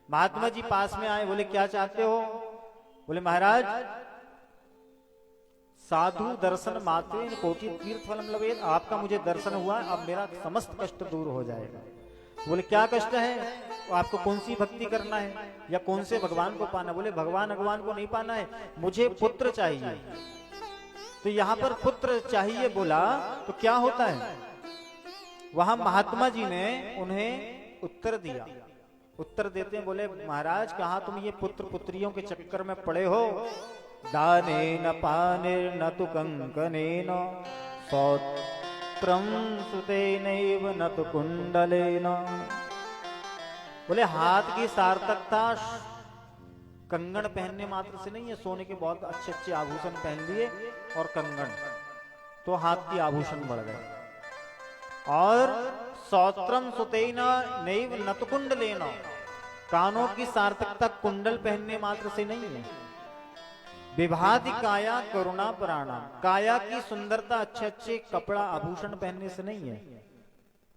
महात्मा जी पास में आए, बोले क्या चाहते हो। बोले महाराज साधु दर्शन मात्रे कोटि तीर्थ फलम लवेद, आपका मुझे दर्शन हुआ, अब मेरा समस्त कष्ट दूर हो जाएगा। बोले क्या कष्ट है, आपको कौन सी भक्ति करना है या कौन से भगवान को पाना। बोले भगवान को नहीं पाना है, मुझे पुत्र चाहिए। तो यहाँ पर पुत्र चाहिए बोला तो क्या होता है, वहां महात्मा जी ने उन्हें उत्तर दिया। उत्तर देते हैं, बोले महाराज कहाँ तुम ये पुत्र पुत्रियों के चक्कर में पड़े हो। दाने न पाने न तु कंकने न सौत्रम सुतेनैव न तु कुंडलेन। बोले हाथ की सार्थकता कंगन पहनने मात्र से नहीं है, सोने के बहुत अच्छे अच्छे आभूषण पहन लिए और कंगन, तो हाथ की आभूषण बढ़ गए। और सौत्रम सुतेना नैव न तु कुंडलेन, कानों की सार्थकता कुंडल पहनने मात्र से नहीं है। विभाति काया करुणा प्राणा, काया की सुंदरता अच्छे अच्छे कपड़ा आभूषण पहनने से नहीं है।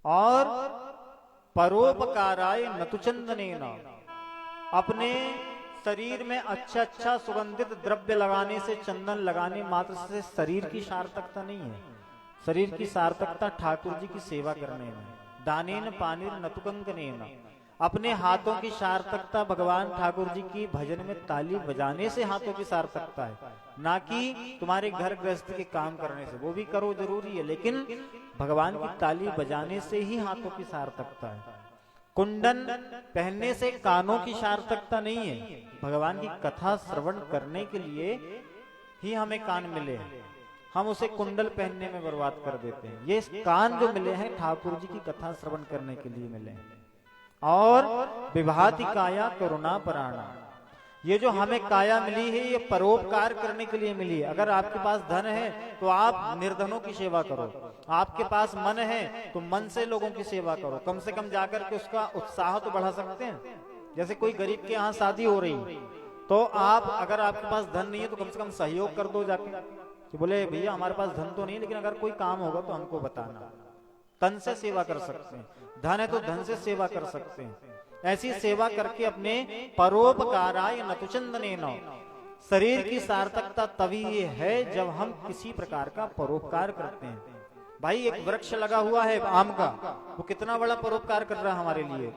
और परोपकाराय नतु चंदनेन, अपने शरीर में अच्छा अच्छा सुगंधित द्रव्य लगाने से, चंदन लगाने मात्र से शरीर की सार्थकता नहीं है। शरीर की सार्थकता ठाकुर जी की सेवा करने में। दानेन पानीर नतु कंकनेन, अपने हाथों की सार्थकता भगवान ठाकुर जी की भजन में ताली बजाने से हाथों की सार्थकता है, ना कि तुम्हारे घर गृहस्थ के काम करने से। वो भी करो जरूरी है, लेकिन भगवान की ताली बजाने से ही हाथों की सार्थकता है। कुंडन पहनने से कानों की सार्थकता नहीं है। भगवान की कथा श्रवण करने के लिए ही हमें कान मिले हैं, हम उसे कुंडल पहनने में बर्बाद कर देते हैं। ये कान जो मिले हैं ठाकुर जी की कथा श्रवण करने के लिए मिले हैं। और विभाति काया करुणा प्राणा, ये जो हमें काया मिली है ये परोपकार करने के लिए मिली है। अगर आपके पास धन है तो आप निर्धनों की सेवा करो, आपके पास मन है तो मन से लोगों की सेवा करो, कम से कम जाकर के उसका उत्साह तो बढ़ा सकते हैं। जैसे कोई गरीब के यहाँ शादी हो रही तो आप, अगर आपके पास धन नहीं है तो कम से कम सहयोग कर दो जाके, कि बोले भैया हमारे पास धन तो नहीं, लेकिन अगर कोई काम होगा तो हमको बताना। तन से सेवा कर सकते हैं, धन है तो धन से सेवा कर सकते हैं। ऐसी सेवा करके अपने परोपकाराय नतु चंदनेन, शरीर की सार्थकता तभी है जब हम किसी प्रकार का परोपकार करते हैं। भाई एक वृक्ष लगा हुआ है आम का, वो कितना बड़ा परोपकार कर रहा है हमारे लिए।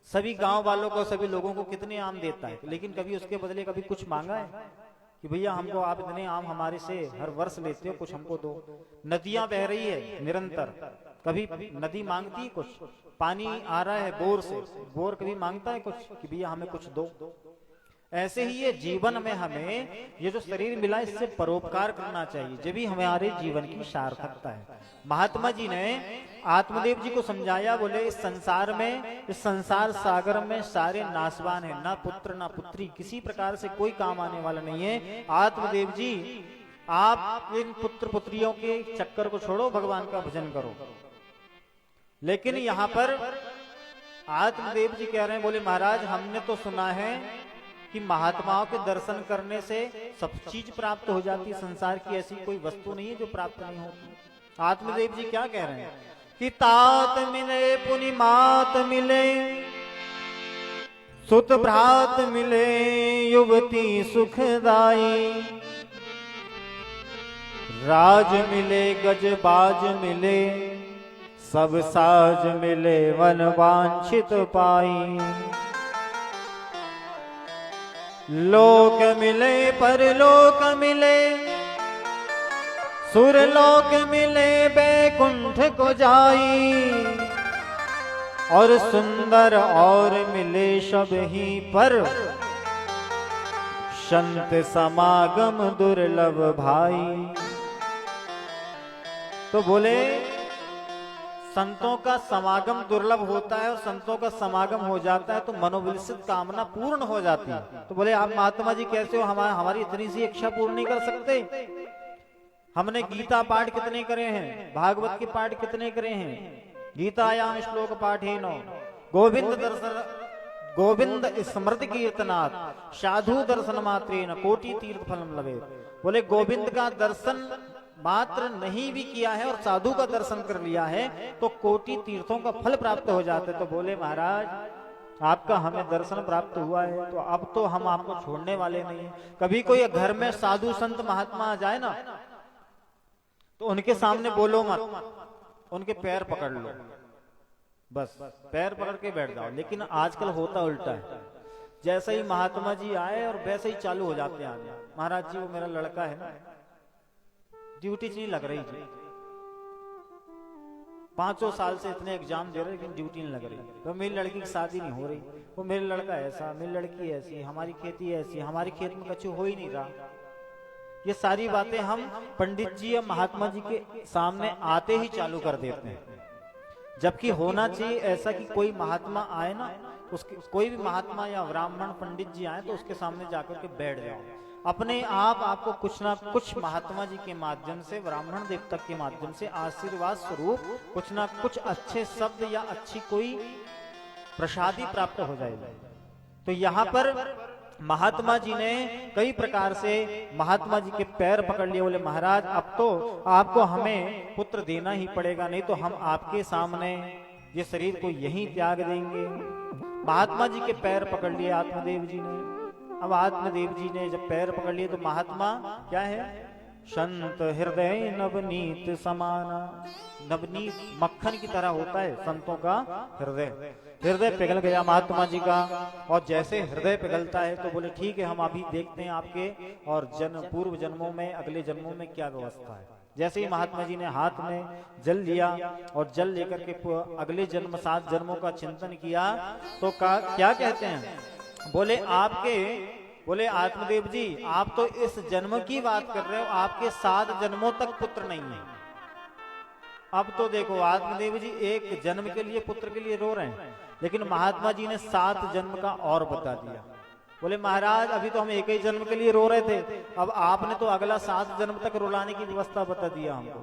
सभी गांव वालों को, सभी लोगों को कितने आम देता है, लेकिन कभी उसके बदले कभी कुछ मांगा है कि भैया हमको आप इतने आम हमारे से हर वर्ष लेते हो, कुछ हमको दो। नदियां बह रही है निरंतर, कभी नदी मांगती है कुछ, पानी आ रहा है बोर से, बोर कभी मांगता है कुछ कि भैया हमें कुछ दो। ऐसे ही ये जीवन में हमें ये जो शरीर मिला इससे परोपकार करना चाहिए, जब भी हमारे जीवन की सार्थकता है। महात्मा जी ने आत्मदेव जी को समझाया, बोले इस संसार में, इस संसार सागर में सारे नासवान है, ना पुत्र ना पुत्री, किसी प्रकार से कोई काम आने वाला नहीं है। आत्मदेव जी आप इन पुत्र पुत्रियों के चक्कर को छोड़ो, भगवान का भजन करो। लेकिन यहाँ पर आत्मदेव जी कह रहे हैं, बोले महाराज हमने तो सुना है कि महात्माओं के दर्शन करने से सब चीज प्राप्त हो जाती है, संसार की ऐसी कोई वस्तु नहीं है जो प्राप्त नहीं होती। आत्मदेव जी क्या कह रहे हैं कि तात मिले पुनि मात मिले, सुत भ्रात मिले युवती सुखदाई, राज मिले गजबाज मिले, सब साज मिले वन वांछित पाई। लोक मिले परलोक मिले, सुरलोक मिले बैकुंठ को जाई, और सुंदर और मिले सब ही पर, संत समागम दुर्लभ भाई। तो बोले संतों का समागम दुर्लभ होता है और संतों का समागम हो जाता है तो मनोविलसित कामना पूर्ण हो जाती है। तो बोले आप महात्मा जी कैसे हो, हमारी इतनी सी इच्छा पूर्ण नहीं कर सकते? हमने गीता पाठ कितने करे हैं, भागवत के पाठ कितने करे हैं, गीतायाम श्लोक पाठे नो, गोविंद दर्शन गोविंद स्मृति कीर्तनात् साधु दर्शन मात्रेन कोटि तीर्थ फलम लभे। बोले गोविंद का दर्शन मात्र नहीं भी किया है और साधु का दर्शन कर लिया है तो कोटि तीर्थों का फल प्राप्त हो जाता है। तो बोले महाराज आपका हमें दर्शन प्राप्त हुआ है तो अब तो हम आपको छोड़ने वाले नहीं है। कभी कोई घर में साधु संत महात्मा आ जाए ना तो उनके सामने बोलो मत, उनके पैर पकड़ लो, बस पैर पकड़ के बैठ जाओ। लेकिन आजकल होता उल्टा है, जैसे ही महात्मा जी आए और वैसे ही चालू हो जाते हैं आगे, महाराज जी वो मेरा लड़का है ना, ड्यूटी नहीं लग रही जी, 5 साल से इतने एग्जाम दे रहे लेकिन ड्यूटी नहीं लग रही, तो मेरी लड़की की शादी नहीं हो रही, वो मेरा लड़का ऐसा, मेरी लड़की ऐसी, हमारी खेती ऐसी, हमारी खेत में कछु हो ही नहीं रहा। ये सारी बातें हम पंडित जी या महात्मा जी के सामने आते ही चालू कर देते हैं, जबकि होना चाहिए ऐसा कि कोई महात्मा आए ना, उसके कोई भी महात्मा या ब्राह्मण पंडित जी आए तो उसके सामने जाकर के बैठ जाओ। अपने आप आपको कुछ ना कुछ महात्मा जी के माध्यम से, ब्राह्मण देवता के माध्यम से आशीर्वाद स्वरूप कुछ ना कुछ अच्छे शब्द या अच्छी कोई प्रसादी प्राप्त हो जाएगी। तो यहाँ पर महात्मा जी ने कई प्रकार से महात्मा जी के पैर पकड़ लिए, बोले महाराज अब तो आपको हमें पुत्र देना ही पड़ेगा, नहीं तो हम आपके सामने ये शरीर को यहीं त्याग देंगे। महात्मा जी के पैर पकड़ लिए आत्मदेव जी ने। अब आत्मदेव जी ने जब पैर पकड़ लिए तो महात्मा क्या है, संत हृदय नवनीत समाना, नवनीत मक्खन की तरह होता है संतों का हृदय। हृदय पिघल गया महात्मा जी का, और जैसे हृदय पिघलता है तो बोले ठीक है हम अभी देखते हैं आपके और पूर्व जन्मों में, अगले जन्मों में क्या व्यवस्था है। जैसे ही महात्मा जी ने हाथ में जल लिया और जल लेकर के अगले जन्म 7 जन्मों का चिंतन किया तो क्या कहते हैं, बोले आत्मदेव जी आप तो इस जन्म की बात कर रहे हो, आपके 7 जन्मों तक पुत्र नहीं है। अब तो देखो आत्मदेव जी एक जन्म के लिए पुत्र के लिए रो रहे हैं, लेकिन महात्मा जी ने 7 जन्म का और बता दिया। बोले महाराज अभी तो हम एक ही जन्म के लिए रो रहे थे, अब आपने तो अगला 7 जन्म तक रुलाने की व्यवस्था बता दिया हमको।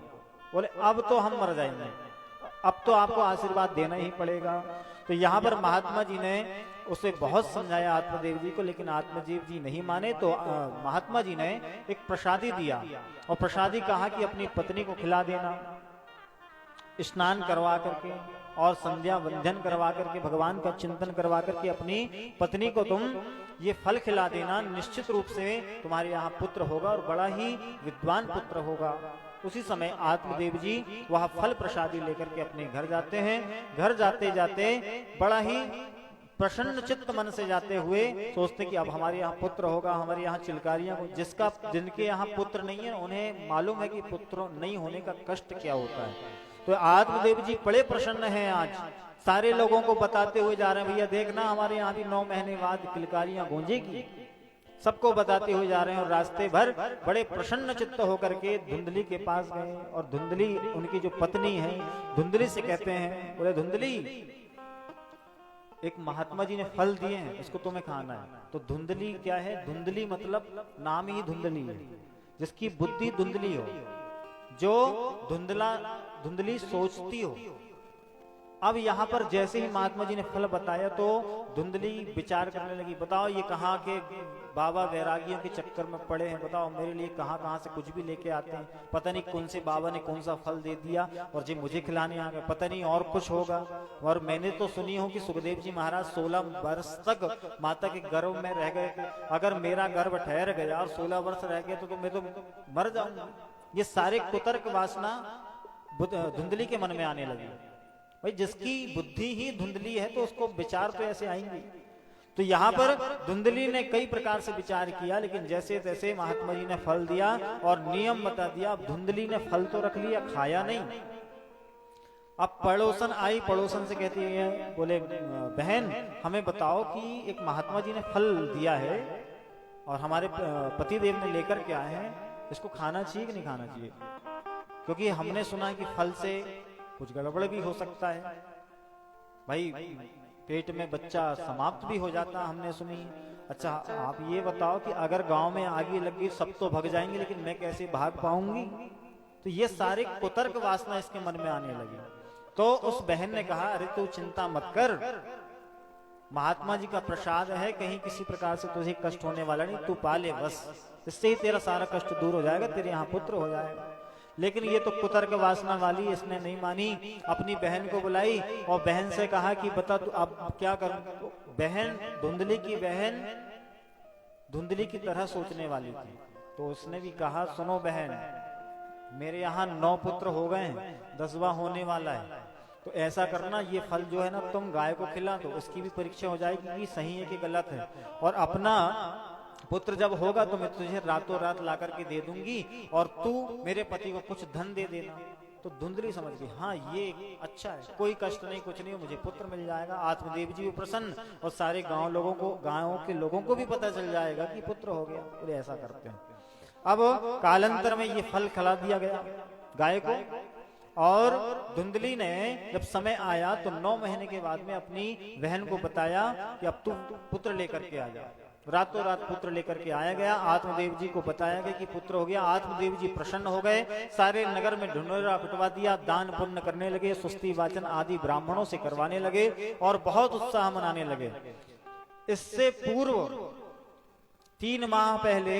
बोले अब तो हम मर जाएंगे, अब तो आपको आशीर्वाद देना ही पड़ेगा। तो यहाँ पर महात्मा जी ने उसे बहुत समझाया आत्मदेव जी को, लेकिन आत्मदेव जी नहीं माने। तो महात्मा जी ने एक प्रसादी दिया और प्रसादी कहा कि अपनी पत्नी को खिला देना, स्नान करवा करके और संध्या वंदन करवा करके, भगवान का चिंतन करवा करके अपनी पत्नी को तुम ये फल खिला देना, निश्चित रूप से तुम्हारे यहाँ पुत्र होगा और बड़ा ही विद्वान पुत्र होगा। उसी समय आत्मदेव जी वह फल प्रसादी लेकर के अपने घर जाते हैं। घर जाते जाते बड़ा ही प्रसन्न चित्त मन से जाते हुए सोचते कि अब हमारे यहाँ पुत्र होगा, हमारे यहाँ चिलकारियां, जिनके यहाँ पुत्र नहीं है उन्हें मालूम है कि पुत्र नहीं होने का कष्ट क्या होता है। तो आत्मदेव जी बड़े प्रसन्न हैं, आज सारे लोगों को बताते हुए जा रहे हैं, भैया देखना हमारे यहाँ भी 9 महीने बाद किलकारियां गूंजेगी, सबको बताते हुए जा रहे हैं। और रास्ते भर बड़े प्रसन्न चित्त होकर के धुंधली के पास गए और धुंधली उनकी जो पत्नी है धुंधली से कहते हैं, बोले धुंधली एक महात्मा जी ने फल दिए हैं, इसको तुम्हें खाना है। तो धुंधली क्या है, धुंधली मतलब नाम ही धुंधली है, जिसकी बुद्धि धुंधली हो, जो धुंधली सोचती हो, अब यहाँ पर जैसे ही महात्मा जी ने फल बताया तो धुंधली विचार करने लगी, बताओ ये कहाँ के बाबा वैरागियों के चक्कर में पड़े हैं, बताओ मेरे लिए कहाँ कहाँ से कुछ भी लेके आते हैं, पता नहीं कौन से बाबा ने कौन सा फल दे दिया और जी मुझे खिलाने आ गए, पता नहीं और कुछ होगा। और मैंने तो सुनी हूँ कि सुखदेव जी महाराज 16 वर्ष तक माता के गर्भ में रह गए थे, अगर मेरा गर्भ ठहर गया और 16 वर्ष रह गए तो मैं तो मर जाऊंगा। ये सारे कुतर्क वासना धुंधली के मन में आने लगी। भाई जिसकी बुद्धि ही धुंधली है तो उसको विचार तो ऐसे आएंगे। तो यहाँ पर धुंधली ने कई प्रकार से विचार किया, लेकिन जैसे तैसे महात्मा जी ने फल दिया और नियम बता दिया। अब धुंधली ने फल तो रख लिया, खाया नहीं। अब पड़ोसन आई, पड़ोसन से कहती है, बोले बहन हमें बताओ कि एक महात्मा जी ने फल दिया है और हमारे पति देव ने लेकर के आए हैं, इसको खाना चाहिए कि नहीं खाना चाहिए? क्योंकि हमने सुना है कि फल से कुछ गड़बड़ भी हो सकता है, भाई पेट में बच्चा समाप्त भी हो जाता, हमने सुनी। अच्छा आप ये बताओ कि अगर गांव में आगे लगी सब तो भाग जाएंगे, लेकिन मैं कैसे भाग पाऊंगी? तो ये सारे कुतर्क वासना इसके मन में आने लगी। तो उस बहन ने कहा, अरे तू चिंता मत कर, महात्मा जी का प्रसाद है, कहीं किसी प्रकार से तुझे कष्ट होने वाला नहीं, तू पाले बस, इससे ही तेरा सारा कष्ट दूर हो जाएगा, तेरे यहाँ पुत्र हो जाएगा। लेकिन ये तो कुतर्क वासना वाली, इसने नहीं मानी, अपनी बहन को बुलाई और बहन से कहा कि बता तू अब क्या करूं। तो बहन धुंधली की बहन धुंधली की तरह सोचने वाली थी, तो उसने भी कहा, सुनो बहन, मेरे यहाँ 9 पुत्र हो गए हैं, 10वां होने वाला है, तो ऐसा करना, ये फल जो है ना तुम गाय को खिला दो, उसकी भी परीक्षा हो जाएगी कि सही है कि गलत है, और अपना पुत्र जब होगा तो मैं तुझे रातों रात ला करके दे दूंगी और तू मेरे पति को कुछ धन दे देना। तो धुंधली समझ गई, हाँ ये अच्छा है, कोई कष्ट नहीं, कुछ नहीं, मुझे पुत्र मिल जाएगा, आत्मदेव जी भी प्रसन्न और सारे गांव के लोगों को भी पता चल जाएगा कि पुत्र हो गया। बोले ऐसा करते हैं। अब कालांतर में ये फल खिला दिया गया गाय को, और धुंधली ने जब समय आया तो 9 महीने के बाद में अपनी बहन को बताया कि अब तू पुत्र लेकर के आ जा। रातों रात पुत्र लेकर के आया गया, आत्मदेव जी को बताया गया कि पुत्र हो गया। आत्मदेव जी प्रसन्न हो गए, सारे नगर में ढिंढोरा पिटवा दिया, दान पुण्य करने लगे, सुस्ति वाचन आदि ब्राह्मणों से करवाने लगे और बहुत उत्साह मनाने लगे। इससे पूर्व 3 माह पहले,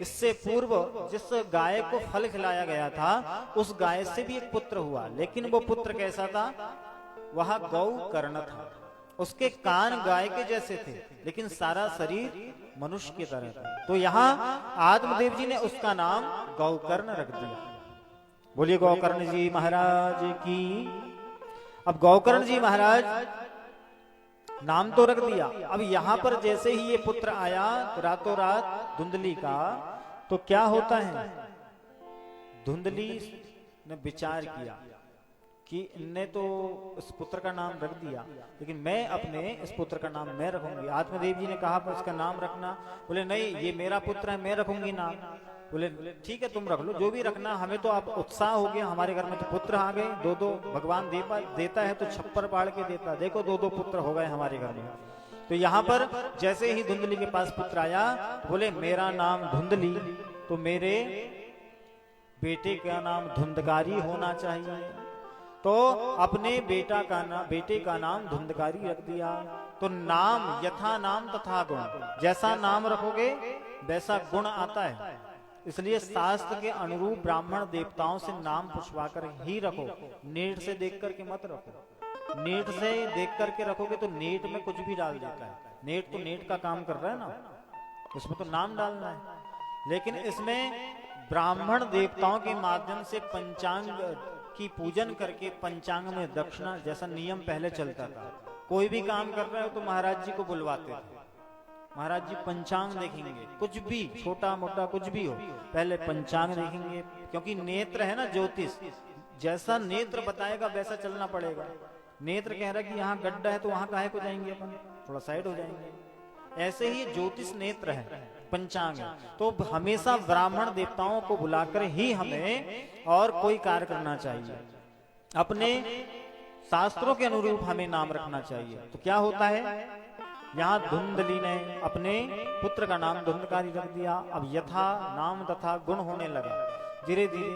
इससे पूर्व जिस गाय को फल खिलाया गया था उस गाय से भी एक पुत्र हुआ, लेकिन वो पुत्र कैसा था? वह गौ कर्ण था, उसके कान गाय के जैसे थे लेकिन सारा शरीर मनुष्य की तरह था। तो यहाँ आत्मदेव जी ने उसका नाम गौकर्ण रख दिया। बोलिए गौकर्ण जी महाराज की। अब गौकर्ण जी महाराज नाम तो रख दिया। अब यहाँ पर जैसे ही ये पुत्र आया रातों रात धुंधली का, तो क्या होता है, धुंधली ने विचार किया कि इनने तो इस पुत्र का नाम रख दिया, लेकिन मैं अपने इस पुत्र का नाम मैं रखूंगी। आत्मदेव जी ने कहा इसका नाम रखना, बोले नहीं ये मेरा पुत्र है, मैं रखूंगी नाम। बोले ठीक है तुम रख लो, जो भी रखना, हमें तो आप उत्साह हो गया, हमारे घर में तो पुत्र आ गए, 2-2 भगवान देता है तो छप्पर पाड़ के देता, देखो 2-2 पुत्र हो गए हमारे घर में। तो यहाँ पर जैसे ही धुंधली के पास पुत्र आया, बोले मेरा नाम धुंधली, तो मेरे बेटे का नाम धुंधकारी होना चाहिए। तो अपने बेटे का नाम धुंधकारी रख दिया। तो नाम यथा नाम तथा गुण, जैसा नाम रखोगे वैसा गुण आता है, इसलिए शास्त्र के अनुरूप ब्राह्मण देवताओं से नाम पुछवा कर ही रखो, नेट से देख करके मत रखो। नेट से देख करके रखोगे तो नेट में कुछ भी डाल देता है, नेट तो नेट का काम कर रहा है ना, उसमें तो नाम डालना है। लेकिन इसमें ब्राह्मण देवताओं के माध्यम से पंचांग की पूजन करके पंचांग में दक्षिणा जैसा नियम पहले चलता था। कोई भी काम कर रहे हो तो महाराज जी को बुलवाते थे, महाराज जी पंचांग देखेंगे, कुछ भी छोटा मोटा कुछ भी हो पहले पंचांग देखेंगे, क्योंकि नेत्र है ना ज्योतिष, जैसा नेत्र बताएगा वैसा चलना पड़ेगा। नेत्र कह रहा है कि यहाँ गड्ढा है तो वहां काहे को जाएंगे अपन, थोड़ा साइड हो जाएंगे। ऐसे ही ज्योतिष नेत्र है, पंचांग है। तो हमेशा ब्राह्मण देवताओं को बुलाकर ही हमें और कोई कार्य करना चाहिए, अपने शास्त्रों के अनुरूप हमें नाम रखना चाहिए। तो क्या होता है, यहाँ धुंधली ने अपने पुत्र का नाम धुंधकारी रख दिया। अब यथा नाम तथा गुण होने लगा, धीरे धीरे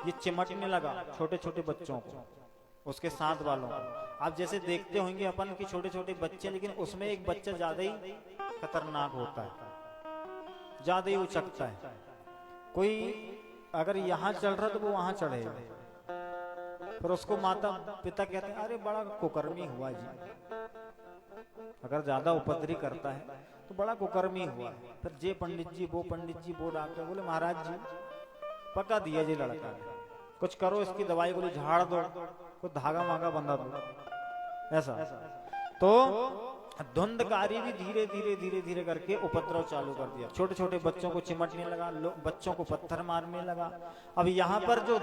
ये चिमटने लगा छोटे छोटे बच्चों को, उसके साथ वालों को। आप जैसे देखते होंगे अपन के छोटे छोटे बच्चे, लेकिन उसमें एक बच्चा ज्यादा ही खतरनाक होता है, ज्यादा ही उचकता है। कोई अगर यहाँ चल रहा तो वो वहां चढ़ेगा, पर उसको माता पिता कहते हैं अरे बड़ा कुकर्मी हुआ जी। अगर ज्यादा उपद्रवी करता है तो बड़ा कुकर्मी हुआ। फिर जे पंडित जी, वो पंडित जी, वो डॉक्टर बोले महाराज जी पका दिया जी लड़का, कुछ करो इसकी दवाई गोली झाड़ दो, कुछ धागा मागा बंधा दो, ऐसा। तो धुंधकारी भी धीरे धीरे धीरे धीरे करके उपद्रव चालू कर दिया। छोटे छोटे बच्चों को चिमटने लगा, बच्चों को पत्थर मारने लगा। अब यहाँ पर जो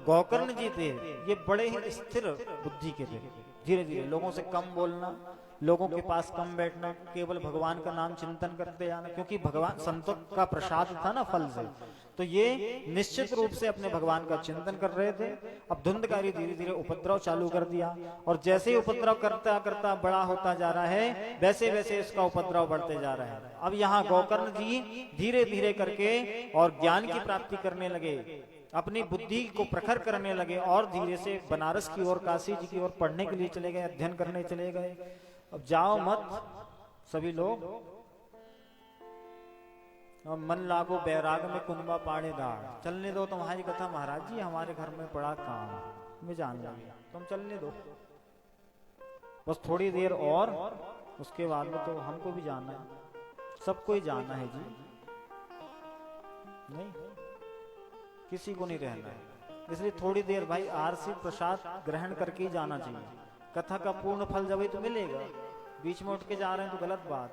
गोकर्ण जी थे ये बड़े ही स्थिर बुद्धि के थे। धीरे धीरे लोगों से कम बोलना, लोगों के पास कम बैठना, केवल भगवान का नाम चिंतन करते जाना, क्योंकि भगवान संतों का प्रसाद था ना फल से, तो ये निश्चित रूप से अपने भगवान का चिंतन कर रहे थे। अब धुंधकारी धीरे धीरे उपद्रव चालू कर दिया, और जैसे ही उपद्रव करता करता बड़ा होता जा रहा है वैसे वैसे इसका उपद्रव बढ़ते जा रहा है। अब यहाँ गोकर्ण जी धीरे धीरे करके और ज्ञान की प्राप्ति करने लगे, अपनी बुद्धि को प्रखर करने लगे, और धीरे से बनारस की ओर, काशी जी की ओर पढ़ने के लिए चले गए, अध्ययन करने चले गए। अब जाओ मत सभी लोग, मन लागो बैराग में कुंभा पाड़ेदार, चलने दो तुम्हारी कथा महाराज जी, हमारे घर में बड़ा काम है, मैं जान लगी, तुम चलने दो बस थोड़ी देर और, उसके बाद में तो हमको भी जाना है, सबको ही जाना है जी, नहीं किसी को नहीं रहना है। इसलिए थोड़ी देर भाई आरसी प्रसाद ग्रहण करके ही जाना चाहिए। कथा का पूर्ण फल जब ही तो मिलेगा, बीच में उठ के जा रहे हैं तो गलत बात।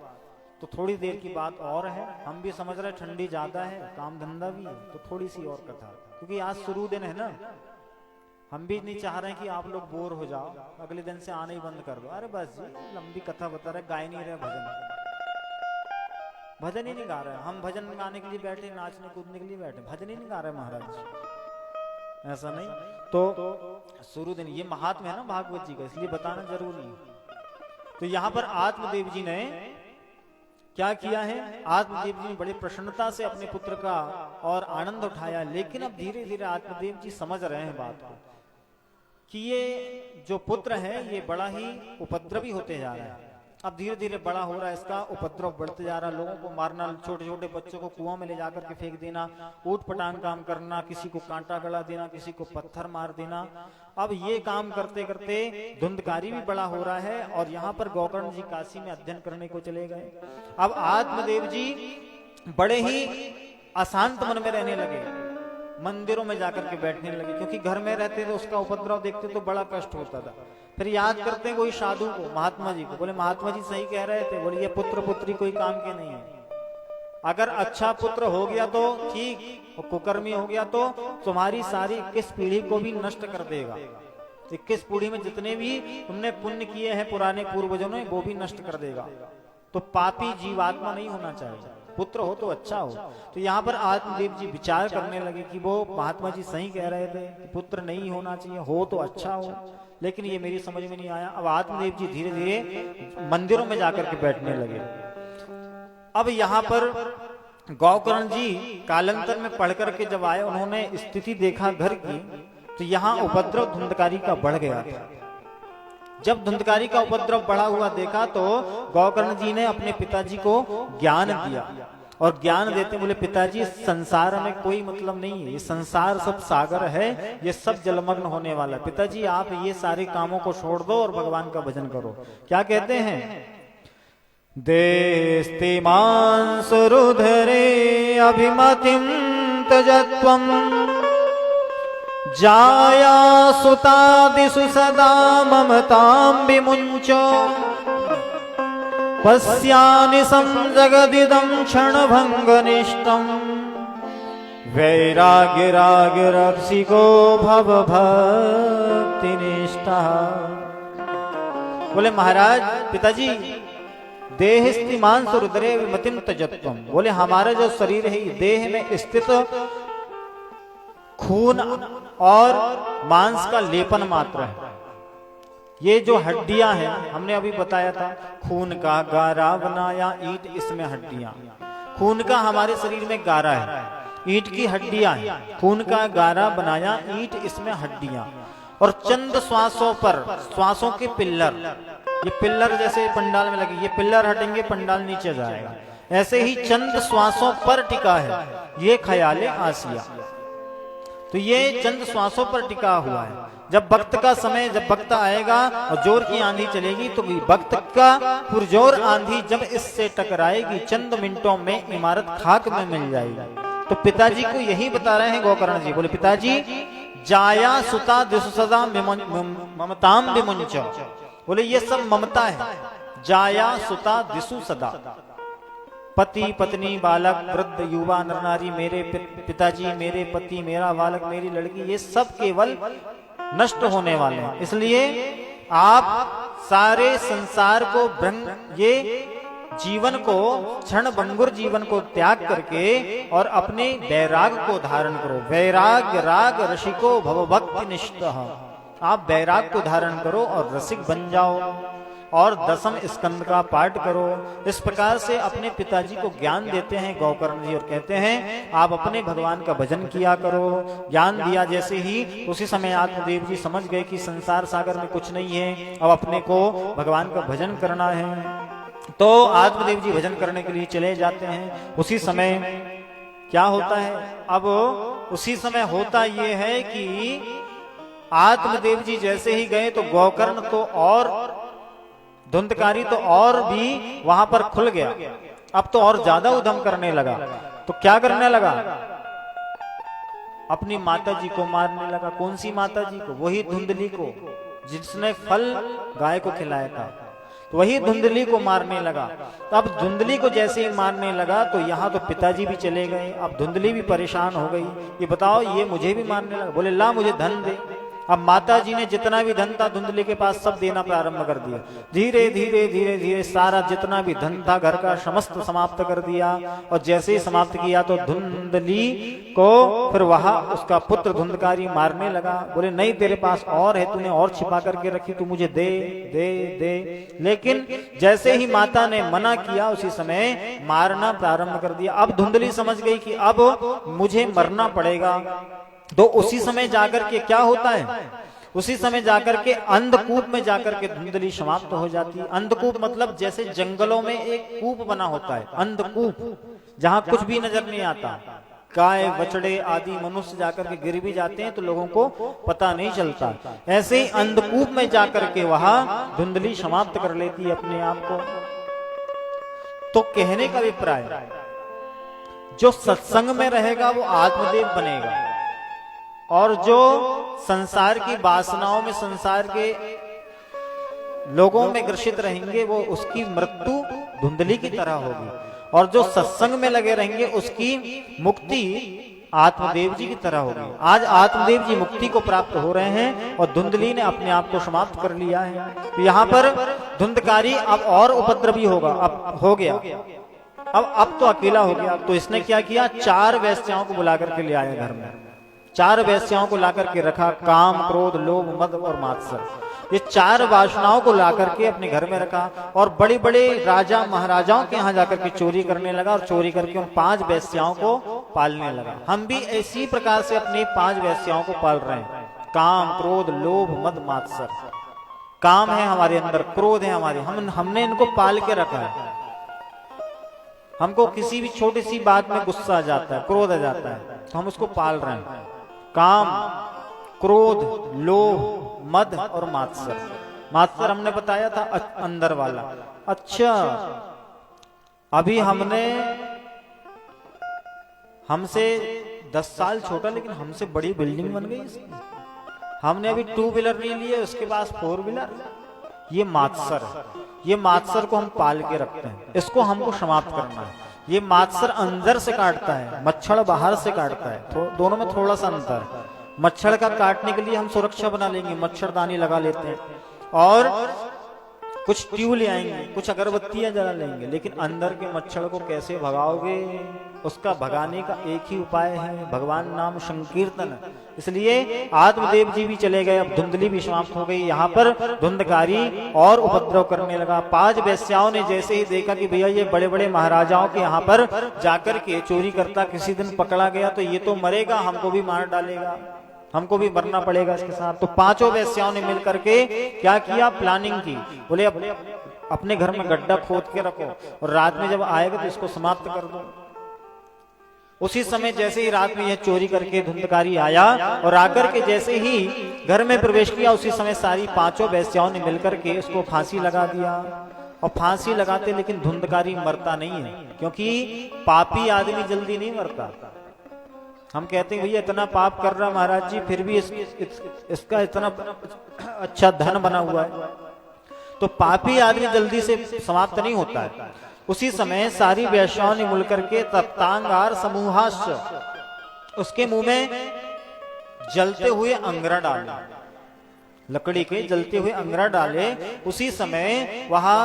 तो थोड़ी देर की बात और है, हम भी समझ रहे ठंडी ज्यादा है, काम धंधा भी है, तो थोड़ी सी और कथा, क्योंकि आज शुरू दिन है ना, हम भी नहीं चाह रहे हैं कि आप लोग बोर हो जाओ, अगले दिन से आना ही बंद कर दो। अरे बस जी लंबी कथा बता रहे, गाय नहीं रहे भजन ही नहीं गा रहे, हम भजन गाने के लिए बैठे, नाचने कूदने के लिए बैठे, भजन ही नहीं गा रहे महाराज, ऐसा नहीं। तो शुरू दिन ये महात्मा है ना भागवत जी का, इसलिए बताना जरूरी है। तो यहाँ पर आत्मदेव जी ने क्या किया है, आत्मदेव जी ने बड़ी प्रसन्नता से अपने पुत्र का और आनंद उठाया, लेकिन अब धीरे धीरे आत्मदेव जी समझ रहे हैं बात को कि ये जो पुत्र है ये बड़ा ही उपद्रवी होते जा रहा है। अब धीरे धीरे बड़ा हो रहा है, इसका उपद्रव बढ़ते जा रहा है, लोगों को मारना, छोटे छोटे बच्चों को कुआं में ले जाकर के फेंक देना, ऊट पटांग काम करना, किसी को कांटा गला देना, किसी को पत्थर मार देना। अब ये काम करते करते धुंधकारी भी बड़ा हो रहा है, और यहाँ पर गोकर्ण जी काशी में अध्ययन करने को चले गए। अब आत्मदेव जी बड़े ही अशांत मन में रहने लगे, मंदिरों में जाकर के बैठने लगे, क्योंकि घर में रहते तो उसका उपद्रव देखते तो बड़ा कष्ट होता था। फिर याद करते हैं कोई साधु को, महात्मा जी को, बोले महात्मा जी सही कह रहे थे, बोले ये पुत्र पुत्री कोई काम के नहीं है, अगर अच्छा पुत्र हो गया तो ठीक, और कुकर्मी हो गया तो तुम्हारी सारी 21 पीढ़ी को भी नष्ट कर देगा। 21 पीढ़ी में जितने भी तुमने पुण्य किए हैं पुराने पूर्वजों ने वो भी नष्ट कर देगा। तो पापी जीवात्मा नहीं होना चाहिए, पुत्र हो तो अच्छा हो। तो यहाँ पर आत्मदेव जी विचार करने लगे कि वो महात्मा जी सही कह रहे थे, पुत्र नहीं होना चाहिए, हो तो अच्छा हो, लेकिन ये मेरी समझ में नहीं आया। अब आत्मदेव जी धीरे धीरे मंदिरों में जाकर के बैठने लगे। अब यहाँ पर गोकर्ण जी कालांतर में पढ़ करके जब आए, उन्होंने स्थिति देखा घर की, तो यहाँ उपद्रव धुंधकारी का बढ़ गया था। जब धुंधकारी का उपद्रव बढ़ा हुआ देखा तो गोकर्ण जी ने अपने पिताजी को ज्ञान दिया, और ज्ञान देते बोले पिताजी संसार में कोई मतलब नहीं है, ये संसार सब सागर है, ये सब जलमग्न होने वाला है, पिताजी आप ये सारे कामों को छोड़ दो और भगवान का भजन करो। क्या कहते हैं, देस्तिमान सुरुधरे अभिमतिम तजत्वम जाया सुतादिषु सदा ममतां विमुञ्चो पश्यानि संजगदिदं क्षणभङ्गनिष्ठं वैराग्यरागरक्षिको भव भक्तिनिष्ठः। बोले महाराज पिताजी देहस्तिमान सुरुद्रे विमतिम तजत्वम, बोले हमारा जो शरीर है देह में स्थित खून और मांस का लेपन मात्र है। ये जो हड्डियां हैं हमने अभी बताया था, खून का गारा बनाया ईंट, इसमें हड्डियां, खून का हमारे शरीर में गारा है, ईंट की हड्डियां हैं, खून का गारा बनाया ईंट, इसमें हड्डियां। और चंद श्वासों पर, श्वासों के पिल्लर, ये पिल्लर जैसे पंडाल में लगे, ये पिल्लर हटेंगे पंडाल नीचे जाएगा, ऐसे ही चंद श्वासों पर टिका है ये ख्याले आसिया। तो ये चंद श्वासों पर टिका हुआ है। जब वक्त का समय, जब वक्त आएगा और जोर की आंधी चलेगी तो वक्त का पुरजोर आंधी जब इससे टकराएगी चंद मिनटों में इमारत खाक में मिल जाएगी। तो पिताजी को यही बता रहे हैं गोकर्ण जी। बोले पिताजी जाया सुता दिशु सदा ममताम विमुंच। बोले ये सब ममता है। जाया सुता दिशु सदा, पति पत्नी बालक वृद्ध युवा नर नारी, मेरे पिताजी, मेरे पति, मेरा बालक, मेरी लड़की, ये सब केवल नष्ट होने वाले हैं। इसलिए आप सारे संसार को ये जीवन को, क्षण भंगुर जीवन को त्याग करके और अपने वैराग को धारण करो। वैराग राग रसिको भव भक्ति निष्ठः। आप वैराग को धारण करो और रसिक बन जाओ और दसम स्कंद का पाठ करो। इस प्रकार से अपने पिताजी को ज्ञान देते हैं गोकर्ण जी और कहते हैं आप अपने भगवान का भजन किया करो। ज्ञान दिया जैसे ही उसी समय आत्मदेव जी समझ गए कि संसार सागर में कुछ नहीं है, अब अपने को भगवान का भजन करना है। तो आत्मदेव जी भजन करने के लिए चले जाते हैं। उसी समय क्या होता है, अब उसी समय होता ये है कि आत्मदेव जी जैसे ही गए तो गोकर्ण तो और धुंधकारी तो और भी वहां पर खुल गया। अब तो और ज्यादा उद्यम करने लगा। तो क्या करने लगा, अपनी माता जी को मारने लगा। कौन सी माता जी को? वही धुंधली को जिसने फल गाय को खिलाया था, तो वही धुंधली को मारने लगा। तो अब धुंधली को जैसे ही मारने लगा तो यहाँ तो पिताजी भी चले गए। अब धुंधली भी परेशान हो गई, ये बताओ ये मुझे भी मारने लगा। बोले ला मुझे धन दे। अब माता जी ने जितना भी धन था धुंधली के पास सब देना प्रारंभ कर दिया। धीरे धीरे धीरे धीरे सारा जितना भी धन था घर का समस्त समाप्त कर दिया। और जैसे ही समाप्त किया तो धुंधली को फिर वहां उसका पुत्र धुंधकारी मारने लगा। बोले नहीं तेरे पास और है, तूने और छिपा करके रखी, तू मुझे दे दे दे। लेकिन जैसे ही माता ने मना किया उसी समय मारना प्रारंभ कर दिया। अब धुंधली समझ गई कि अब मुझे मरना पड़ेगा। तो उसी समय जाकर के क्या होता है, उसी समय जाकर के अंधकूप में जाकर के धुंधली समाप्त हो जाती है। अंधकूप मतलब जैसे जंगलों में एक कूप बना होता है, अंधकूप, जहां कुछ भी नजर नहीं आता। गाय बछड़े आदि मनुष्य जाकर के गिर भी जाते हैं तो लोगों को पता नहीं चलता। ऐसे ही अंधकूप में जाकर के वहां धुंधली समाप्त कर लेती है अपने आप को। तो कहने का अभिप्राय, जो सत्संग में रहेगा वो आत्मदेव बनेगा, और जो संसार की वासनाओं में, संसार के लोगों में ग्रसित रहेंगे वो उसकी मृत्यु धुंधली की तरह होगी। और जो सत्संग में लगे रहेंगे उसकी मुक्ति आत्मदेव जी की तरह होगी। आज आत्मदेव जी मुक्ति को प्राप्त हो रहे हैं और धुंधली ने अपने आप को समाप्त कर लिया है। तो यहाँ पर धुंधकारी अब और उपद्रवी होगा, अब हो गया, अब तो अकेला हो गया। तो इसने क्या किया, 4 वेश्याओं को बुला करके ले आया घर में। 4 वेश्याओं को ला करके रखा, काम क्रोध लोभ मद और मात्सर, ये 4 वासनाओं को ला करके अपने घर में रखा। और बड़े बड़े राजा महाराजाओं के यहाँ जाकर के चोरी करने लगा और चोरी करके उन 5 वेश्याओं को पालने लगा। हम भी इसी प्रकार से अपनी 5 वेश्याओं को पाल रहे हैं। काम क्रोध लोभ मद मात्सर, काम है हमारे अंदर, क्रोध है हमारे, हमने इनको पाल के रखा है। हमको किसी भी छोटी सी बात में गुस्सा आ जाता है, क्रोध आ जाता है, तो हम उसको पाल रहे हैं। काम क्रोध लोभ मद और मात्सर। मात्सर हमने बताया था अंदर वाला। अच्छा, अभी हमसे 10 साल छोटा लेकिन हमसे बड़ी बिल्डिंग बन गई इसकी। हमने अभी 2 व्हीलर नहीं लिए, उसके पास 4 व्हीलर। ये मात्सर है। ये मात्सर को हम पाल के रखते हैं, इसको हमको समाप्त करना है। ये मात्सर अंदर से काटता है, मच्छर बाहर से काटता है, तो दोनों में थोड़ा सा अंतर है। मच्छर का काटने के लिए हम सुरक्षा बना लेंगे, मच्छरदानी लगा लेते हैं और कुछ ट्यूब ले आएंगे, कुछ अगरबत्तियां जला लेंगे, लेकिन अंदर के मच्छर को कैसे भगाओगे? उसका भगाने का एक ही उपाय है, भगवान नाम संकीर्तन। इसलिए आत्मदेव जी भी चले गए, अब धुंधली भी समाप्त हो गई। यहाँ पर धुंधकारी और उपद्रव करने लगा। 5 वेश्याओं ने जैसे ही देखा कि भैया ये बड़े बड़े महाराजाओं के यहाँ पर जाकर के चोरी करता किसी दिन पकड़ा गया तो ये तो मरेगा, हमको भी मार डालेगा। हमको भी मरना पड़ेगा इसके साथ। तो पांचों वेश्याओं ने मिलकर के क्या किया, प्लानिंग की। बोले अब अपने घर में गड्ढा खोद के रखो और रात में जब आएगा तो इसको समाप्त कर दो। उसी समय जैसे ही रात में यह चोरी करके धुंधकारी आया और आकर के जैसे ही घर में प्रवेश किया, उसी समय सारी पांचों वेश्याओं ने मिलकर के इसको फांसी लगा दिया। और फांसी लगाते लेकिन धुंधकारी मरता नहीं है, क्योंकि पापी आदमी जल्दी नहीं मरता। हम कहते हैं भैया इतना पाप कर रहा महाराज जी, फिर भी इसका इतना अच्छा धन बना हुआ है। तो पापी आदमी जल्दी से समाप्त नहीं होता है। उसी समय सारी वेश्याओं ने मिलकर के तप्तांगार समूहाश्च, उसके मुंह में जलते हुए अंगरा डाले, लकड़ी के जलते हुए अंगरा डाले। उसी समय वहां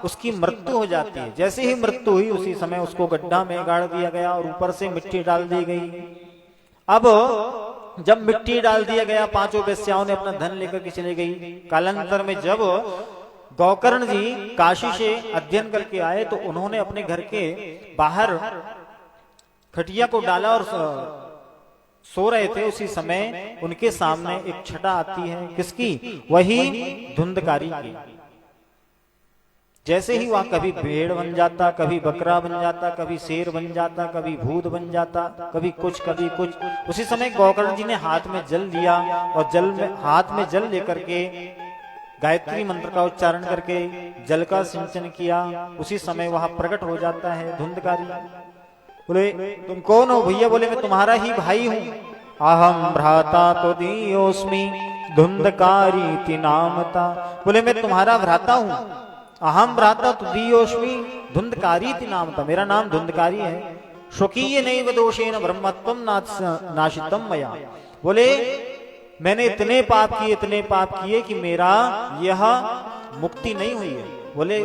उसकी मृत्यु हो जाती है। जैसे ही मृत्यु हुई उसी समय उसको गड्ढा में गाड़ दिया गया और ऊपर से मिट्टी डाल दी गई। अब जब मिट्टी डाल दिया गया, पांचों वेश्याओं ने अपना धन लेकर के चले गई। कालांतर में जब गोकर्ण जी काशी से अध्ययन करके आए तो उन्होंने अपने घर के बाहर खटिया को डाला और सो रहे थे। उसी समय उनके सामने एक छटा आती है, किसकी? वही धुंधकारी की। जैसे ही वह कभी भेड़ बन जाता, कभी बकरा बन जाता, कभी शेर बन जाता, कभी भूत बन जाता, कभी कुछ कभी कुछ। उसी समय गोकर्ण जी ने हाथ में जल लिया और हाथ में जल लेकर के गायत्री मंत्र का उच्चारण करके जल का सिंचन किया। उसी समय वहां प्रकट हो जाता है धुंधकारी। बोले तुम कौन हो भैया? बोले मैं तुम्हारा ही भाई हूं। अहम भ्राता तो दीयोस्मि धुंधकारी नामता। बोले मैं तुम्हारा भ्राता हूं। अहम भ्राता तो दीयोस्मि धुंधकारी नामता, मेरा नाम धुंधकारी है। स्वकीय नैव दोषेन ब्रह्मत्वम नाशितम मया। बोले मैंने इतने पाप किए कि मेरा यह मुक्ति नहीं हुई है। बोले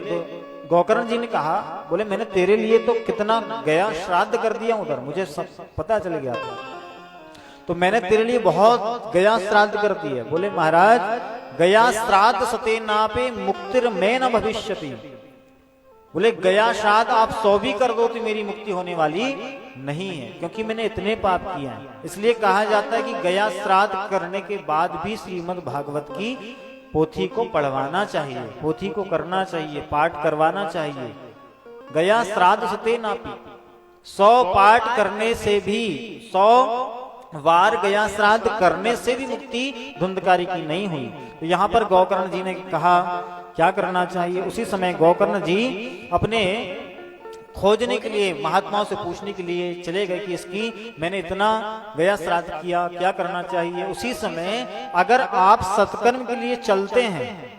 गोकर्ण जी ने कहा, बोले मैंने तेरे लिए तो कितना गया श्राद्ध कर दिया उधर, मुझे सब पता चल गया था, तो मैंने तेरे लिए बहुत गया श्राद्ध कर दिया। बोले महाराज गया श्राद्ध सते नापे मुक्तिर में न भविष्यति। बोले गया श्राद्ध आप 100 भी कर दो तो मेरी मुक्ति होने वाली नहीं है, क्योंकि मैंने इतने पाप किए हैं। इसलिए कहा जाता है कि गया श्राद्ध करने के बाद भी श्रीमद् भागवत की पोथी को पढ़वाना चाहिए, पोथी को करना चाहिए, पाठ करवाना चाहिए। गया श्राद्ध सते नापी, 100 पाठ करने से भी, 100 वार गया श्राद्ध करने से भी मुक्ति धुंधकारी की नहीं हुई। तो यहाँ पर गोकर्ण जी ने कहा क्या करना चाहिए। उसी समय गोकर्ण जी अपने खोजने के लिए, महात्माओं से पूछने के लिए चले गए कि इसकी मैंने इतना गया श्राद्ध किया, क्या करना चाहिए। उसी समय अगर आप सत्कर्म के लिए चलते हैं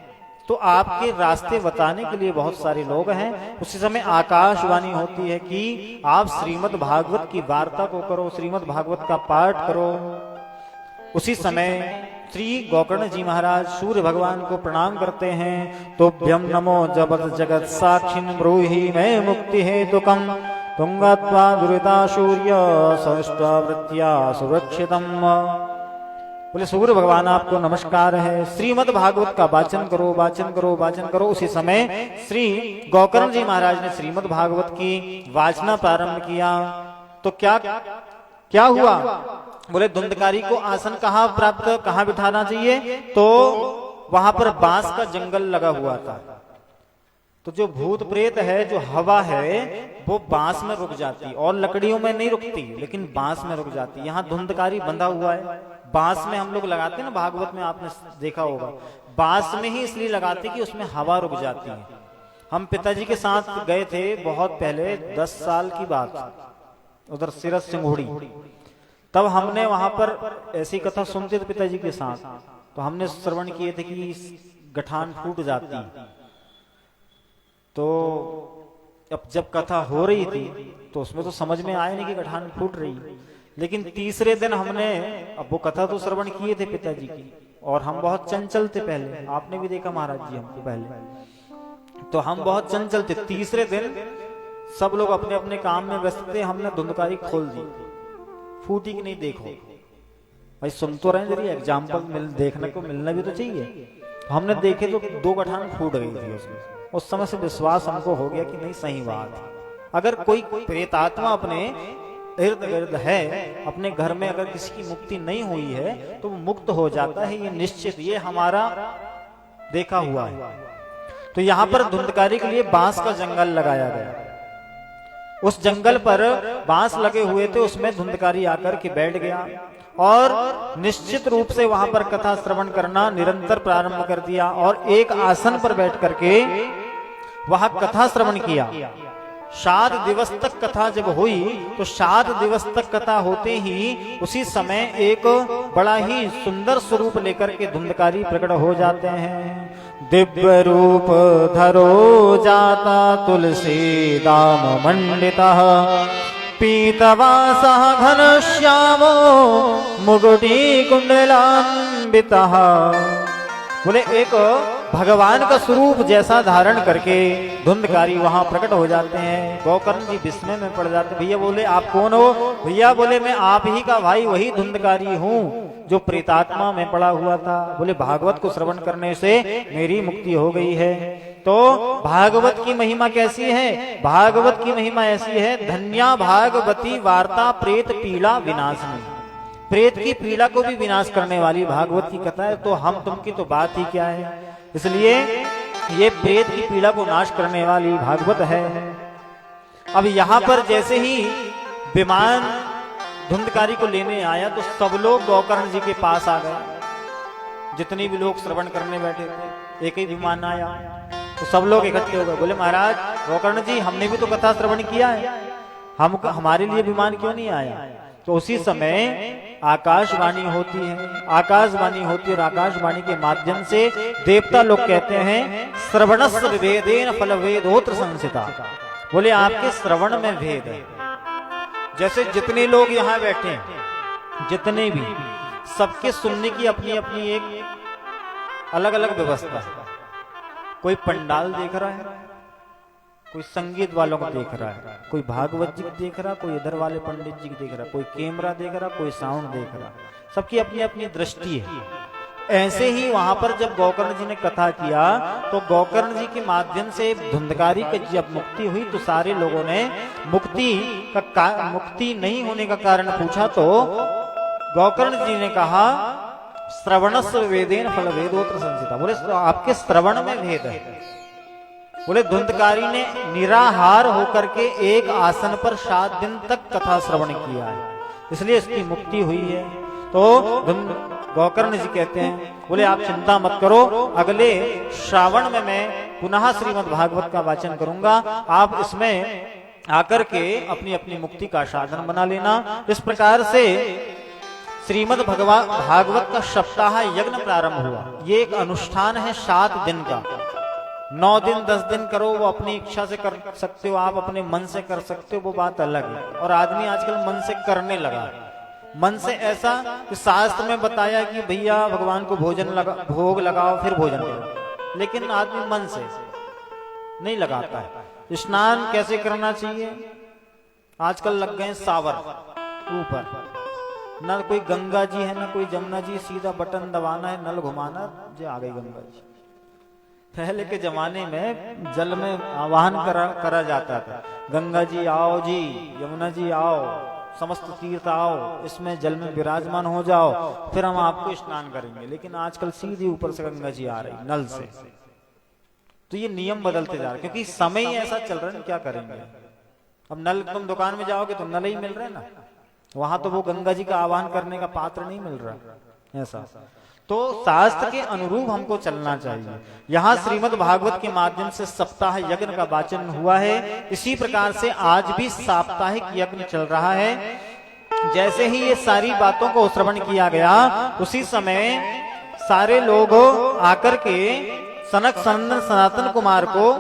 तो आपके रास्ते बताने के लिए बहुत सारे लोग हैं। उसी समय आकाशवाणी होती है कि आप श्रीमद् भागवत की वार्ता को करो, श्रीमद् भागवत का पाठ करो। उसी समय श्री गोकर्ण जी महाराज सूर्य भगवान को प्रणाम करते हैं। तोभ्यम नमो जगत जगत साक्षिन् ब्रूहि मैं मुक्ति हेतुकम् तुंगत्वा दुरिता सूर्य संष्टवृत्या सुरक्षितम्। बोले सूर्य भगवान आपको नमस्कार है, श्रीमद् भागवत का वाचन करो, वाचन करो, वाचन करो। उसी समय श्री गोकर्ण जी महाराज ने श्रीमद् भागवत की वाचना प्रारंभ किया। तो क्या हुआ? बोले धुंधकारी को आसन कहाँ बिठाना चाहिए? तो वहां पर बांस का जंगल लगा हुआ था। तो जो भूत प्रेत है, जो हवा है, वो बांस में रुक जाती और लकड़ियों में नहीं रुकती, लेकिन बांस में रुक जाती। यहाँ धुंधकारी बंधा हुआ है, बांस में हम लोग लगाते हैं ना, भागवत में आपने देखा होगा, बांस में ही इसलिए लगाते कि उसमें हवा रुक जाती है। हम पिताजी के साथ गए थे बहुत पहले, 10 साल की बात, उधर सिरस सिंघोड़ी। तब हमने वहां पर ऐसी कथा सुनते थे पिताजी के साथ, तो हमने श्रवण किए थे कि गठान फूट जाती। तो अब जब कथा हो रही थी तो उसमें तो समझ में आया नहीं कि गठान फूट रही, लेकिन तीसरे दिन हमने, अब वो कथा तो श्रवण किए थे पिताजी की, और हम बहुत चंचल थे पहले, आपने भी देखा महाराज जी हमको पहले, तो हम बहुत चंचल थे। तीसरे दिन सब लोग अपने अपने काम में व्यस्त थे, हमने धुंधकारी खोल दी, फूटी कि नहीं देखो भाई, सुन तो रहे जरिए, एग्जाम्पल देखने को मिलना भी तो चाहिए। तो हमने देखे तो 2 गठान फूट गई थी उसमें। उस समय से विश्वास हमको हो गया कि नहीं, सही बात। अगर कोई प्रेतात्मा अपने इर्द गिर्द है, अपने घर में अगर किसी की मुक्ति नहीं हुई है तो वो मुक्त हो जाता है, ये निश्चित, ये हमारा देखा हुआ है। तो यहाँ पर धुंधकारी के लिए बांस का जंगल लगाया गया। उस जंगल पर बांस लगे हुए थे, उसमें धुंधकारी आकर के बैठ गया और निश्चित रूप से वहां पर कथा श्रवण करना निरंतर प्रारंभ कर दिया और एक आसन पर बैठ करके वहां कथा श्रवण किया। 7 दिवस तक कथा जब हुई तो 7 दिवस तक कथा होते ही उसी समय एक बड़ा ही सुंदर स्वरूप लेकर के धुंधकारी प्रकट हो जाते हैं। दिव्य रूप धरो जाता तुलसी दाम मंडिता, पीतवासः घनश्यामो मुकुटी कुंडलान्विता। बोले एक भगवान का स्वरूप जैसा धारण करके धुंधकारी वहां प्रकट हो जाते हैं। गोकर्ण जी विस्मय में पड़ जाते। भैया बोले आप कौन हो? भैया बोले मैं आप ही का भाई वही धुंधकारी हूँ जो प्रेतात्मा में पड़ा हुआ था। बोले भागवत को श्रवण करने से मेरी मुक्ति हो गई है। तो भागवत की महिमा कैसी है? भागवत की महिमा ऐसी है, धन्या भागवती वार्ता प्रेत पीड़ा विनाशनी। प्रेत की पीड़ा को भी विनाश करने वाली भागवत की कथा है। तो हम तुम की तो बात ही क्या है, इसलिए ये प्रेत की पीड़ा को नाश करने वाली भागवत है। अब यहाँ पर जैसे ही विमान धुंधकारी को लेने आया तो सब लोग गोकर्ण जी के पास आ गए। जितने भी लोग श्रवण करने बैठे थे, एक ही विमान आया तो सब लोग इकट्ठे हो गए। बोले महाराज गोकर्ण जी, हमने भी तो कथा श्रवण किया है, हमारे लिए विमान क्यों नहीं आया? तो उसी समय आकाशवाणी होती है, आकाशवाणी होती है और आकाशवाणी के माध्यम से देवता लोग कहते हैं श्रवणस्य विभेदेन फलभेदोत्र संसिता। बोले आपके श्रवण में भेद है। जैसे जितने लोग यहाँ बैठे हैं, जितने भी, सबके सुनने की अपनी अपनी एक अलग अलग व्यवस्था है। कोई पंडाल देख रहा है, कोई संगीत वालों को देख रहा है, कोई भागवत जी को देख रहा, कोई इधर वाले पंडित जी को देख रहा, कोई कैमरा देख रहा, कोई साउंड देख रहा। सबकी अपनी अपनी दृष्टि है। ऐसे ही वहां पर जब गोकर्ण जी ने कथा किया तो गोकर्ण जी के माध्यम से धुंधकारी की जब मुक्ति हुई तो सारे लोगों ने मुक्ति नहीं होने का कारण पूछा। तो गोकर्ण जी ने कहा श्रवणस्य वेदेन फलभेदोत्र संसिता। बोले आपके श्रवण में भेद है। बोले धुंधकारी ने निराहार होकर के एक आसन पर 7 दिन तक कथा श्रवण किया है, इसलिए इसकी मुक्ति हुई है। तो गोकर्ण जी कहते हैं, बोले आप चिंता मत करो, अगले श्रावण में मैं पुनः श्रीमद् भागवत का वाचन करूंगा, आप इसमें आकर के अपनी अपनी मुक्ति का साधन बना लेना। इस प्रकार से श्रीमद् भागवत का सप्ताह यज्ञ प्रारंभ हुआ। ये एक अनुष्ठान है 7 दिन का। 9 दिन 10 दिन करो, वो अपनी इच्छा से कर सकते हो, आप अपने मन से कर सकते हो, वो बात अलग है। और आदमी आजकल मन से करने लगा, मन से ऐसा कि शास्त्र में बताया कि भैया भगवान को भोग लगाओ फिर भोजन करो, लेकिन आदमी मन से नहीं लगाता है। स्नान कैसे करना चाहिए, आजकल लग गए सावर ऊपर, ना कोई गंगा जी है ना कोई जमुना जी, सीधा बटन दबाना है, नल घुमाना, जो आ गई गंगा जी। पहले के जमाने में जल में आवाहन करा जाता था, गंगा जी आओ जी, यमुना जी आओ, समस्त तीर्थ आओ, इसमें जल में विराजमान हो जाओ, फिर हम आपको स्नान करेंगे। लेकिन आजकल सीधी ऊपर से गंगा जी आ रही नल से। तो ये नियम बदलते जा रहे, क्योंकि समय ही ऐसा चल रहा है, क्या करेंगे। अब नल तुम दुकान में जाओगे तो नल ही मिल रहे ना, वहां तो वो गंगा जी का आह्वान करने का पात्र नहीं मिल रहा ऐसा। तो शास्त्र के अनुरूप हमको चलना चाहिए। यहाँ श्रीमद् भागवत के माध्यम से सप्ताह यज्ञ का वाचन हुआ है। इसी प्रकार से आज भी साप्ताहिक यज्ञ चल रहा है। जैसे ही ये सारी बातों को श्रवण किया गया, उसी समय सारे लोग आकर के सनक सनातन कुमार को